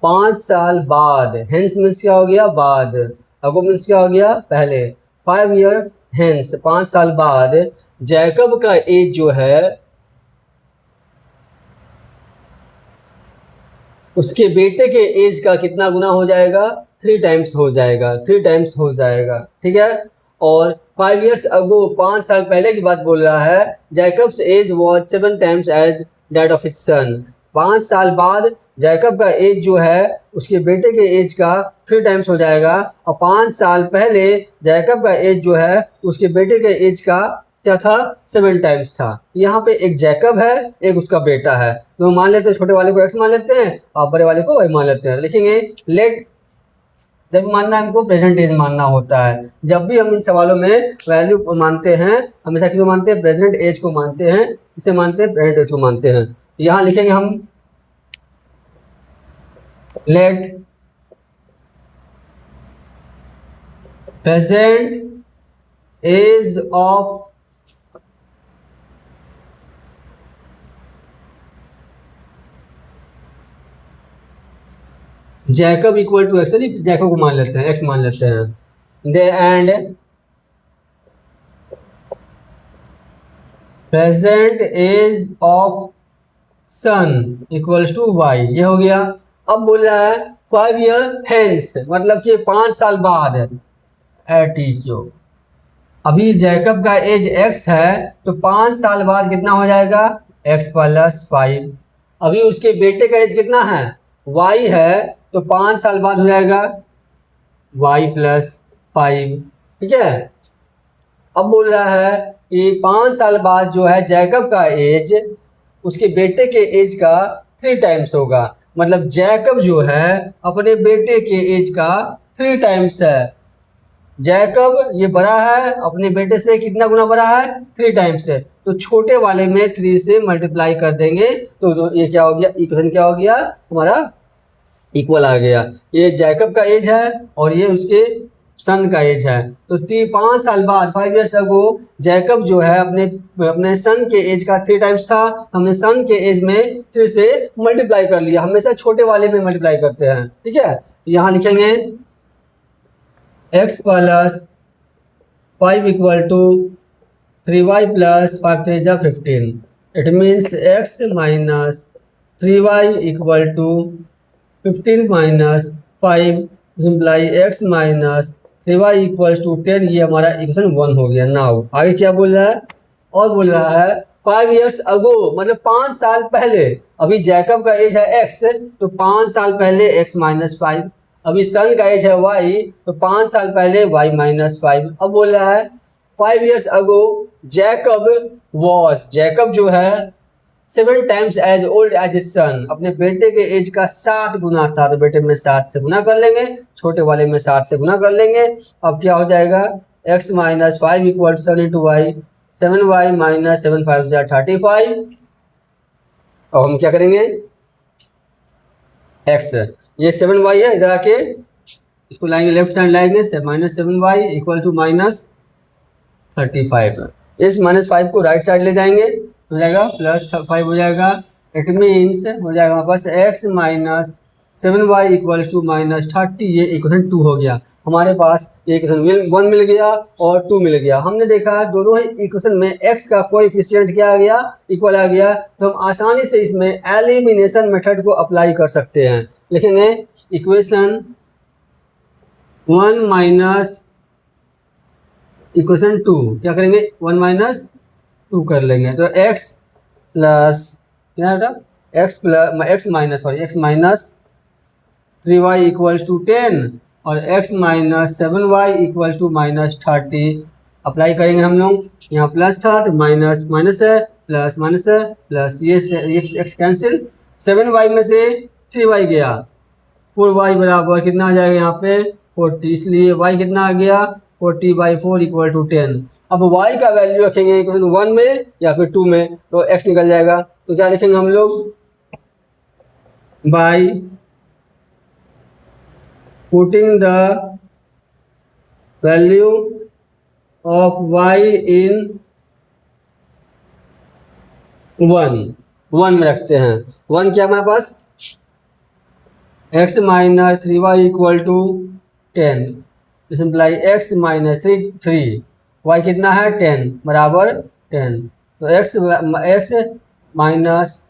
5 साल बाद, hence मीन्स क्या हो गया बाद, ago मीन्स क्या हो गया पहले। 5 years hence 5 साल बाद जैकब का एज जो है उसके बेटे के एज का कितना गुना हो जाएगा, 3 टाइम्स हो जाएगा, 3 टाइम्स हो जाएगा, ठीक है। और 5 years अगो 5 साल पहले की बात बोल रहा है, Jacob's age was 7 times age that of his son. 5 साल बाद जैकब का एज जो है उसके बेटे के एज का 3 टाइम्स हो जाएगा। और 5 साल पहले जैकब का एज जो है उसके बेटे के एज का क्या था 7 टाइम्स था। यहाँ पे एक जैकब है एक उसका बेटा है, तो मान लेते हैं छोटे वाले को x मान लेते हैं और बड़े वाले को y मान लेते हैं। लिखेंगे लेट, जब मानना हमको प्रेजेंट एज मानना होता है। जब भी हम इन सवालों में वैल्यू मानते हैं हमेशा किसको मानते हैं, प्रेजेंट एज को मानते हैं, इसे मानते हैं प्रेजेंट एज को मानते हैं। यहाँ लिखेंगे हम let present age of Jacob equal to x, Jacob को मान लेते हैं, एक्स मान लेते हैं। They and present age of son equals to y, ये हो गया। अब बोल रहा है 5 year hence, मतलब कि 5 साल बाद एटीक्यू। अभी जैकब का एज x है तो 5 साल बाद कितना हो जाएगा x + 5। अभी उसके बेटे का एज कितना है y है, तो 5 साल बाद हो जाएगा y + 5, ठीक है। अब बोल रहा है कि 5 साल बाद जो है जैकब का एज उसके बेटे के एज का 3 टाइम्स होगा, मतलब जैकब जो है अपने बेटे के एज का 3 टाइम्स है। जैकब ये बड़ा है अपने बेटे से कितना गुना बड़ा है 3 टाइम्स है, तो छोटे वाले में 3 से मल्टीप्लाई कर देंगे तो ये क्या हो गया, इक्वेशन क्या हो गया हमारा इक्वल आ गया। ये जैकब का एज है और ये उसके सन का एज है। तो 5 साल बाद 5 years अगो जैकब जो है अपने सन के एज का 3 टाइम्स था, हमने सन के एज में 3 से मल्टीप्लाई कर लिया। हमेशा छोटे वाले में मल्टीप्लाई करते हैं, ठीक है। यहाँ लिखेंगे x + 5 इक्वल टू 3y + 5 3 जा 15। It means x minus 3y equal to 15 minus 5 simply x minus 3y equal to 10। ये हमारा इक्वेशन 1 हो गया। नाउ आगे क्या बोल रहा है, और बोल रहा है 5 years अगो मतलब 5 साल पहले, अभी जैकब का एज है x तो 5 साल पहले x - 5, अभी सन का एज है y तो 5 साल पहले y - 5। अब बोल रहा है 5 years अगो जैकब जो है 7 times as old as its son, अपने बेटे के एज का 7 गुना था, तो बेटे में 7 से गुना कर लेंगे, छोटे वाले में 7 से गुना कर लेंगे। अब क्या हो जाएगा, x minus 5 equal to 7 into y, 7y minus 7 5 35। अब हम क्या करेंगे, x ये 7y है, इधर आके इसको लाएंगे, लेफ्ट साइड लाएंगे, minus 7y equal to minus 35। इस माइनस 5 को राइट साइड ले जाएंगे, हो जाएगा प्लस 5 हो जाएगा। इट मीन्स हो जाएगा हमारे पास x minus 7y equal to minus 30, ये इक्वेशन 2 हो गया। हमारे पास ये इक्वेशन 1 मिल गया और 2 मिल गया। हमने देखा दोनों ही इक्वेशन में x का कोएफिशिएंट क्या आ गया, इक्वल आ गया, तो हम आसानी से इसमें एलिमिनेशन मेथड को अप्लाई कर सकते हैं। लिखेंगे इक्वेशन 1 माइनस इक्वेशन 2, क्या करेंगे 1 माइनस 2 कर लेंगे, तो x प्लस क्या बेटा, x minus 3y equal to 10 और x minus 7y equal to minus 30 apply करेंगे हम लोग। यहाँ प्लस था तो माइनस माइनस है, प्लस माइनस है, प्लस ये x कैंसिल, 7y में से 3y गया, 4y बराबर कितना आ जाएगा यहाँ पे 40, इसलिए y कितना आ गया 40/4 इक्वल टू 10। अब y का वैल्यू रखेंगे इक्वेशन 1 में या फिर 2 में, तो x निकल जाएगा। तो क्या लिखेंगे हम लोग, by putting the value of y in 1 में रखते हैं। 1 क्या हमारे पास, x minus 3y equal to 10, simply x minus 3 y कितना है 10 बराबर 10, तो x माइनस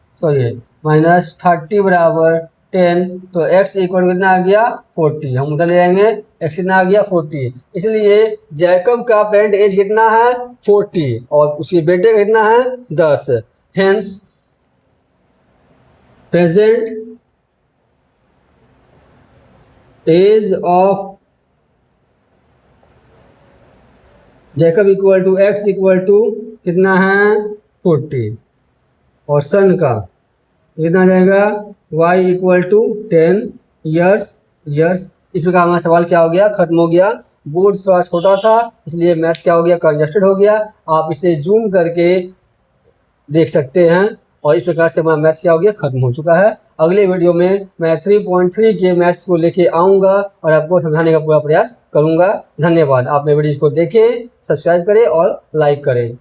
माइनस 30 बराबर 10, तो x इक्वल कितना आ गया 40, हम उधर ले जाएंगे x कितना आ गया 40, इसलिए जैकब का पेरेंट एज कितना है 40 और उसके बेटे का कितना है 10। Hence present age of Jacob equal to x equal to कितना है 40 और सन का कितना आ जाएगा y इक्वल टू 10 ईयर्स। इस प्रकार हमारा सवाल क्या हो गया, खत्म हो गया। बोर्ड थोड़ा छोटा था इसलिए मैथ क्या हो गया, कंजस्टेड हो गया। आप इसे जूम करके देख सकते हैं और इस प्रकार से हमारा मैथ्स क्या हो गया, खत्म हो चुका है। अगले वीडियो में मैं 3.3 के मैथ्स को लेके आऊँगा और आपको समझाने का पूरा प्रयास करूँगा। धन्यवाद। आप मेरे वीडियोज़ को देखें, सब्सक्राइब करें और लाइक करें।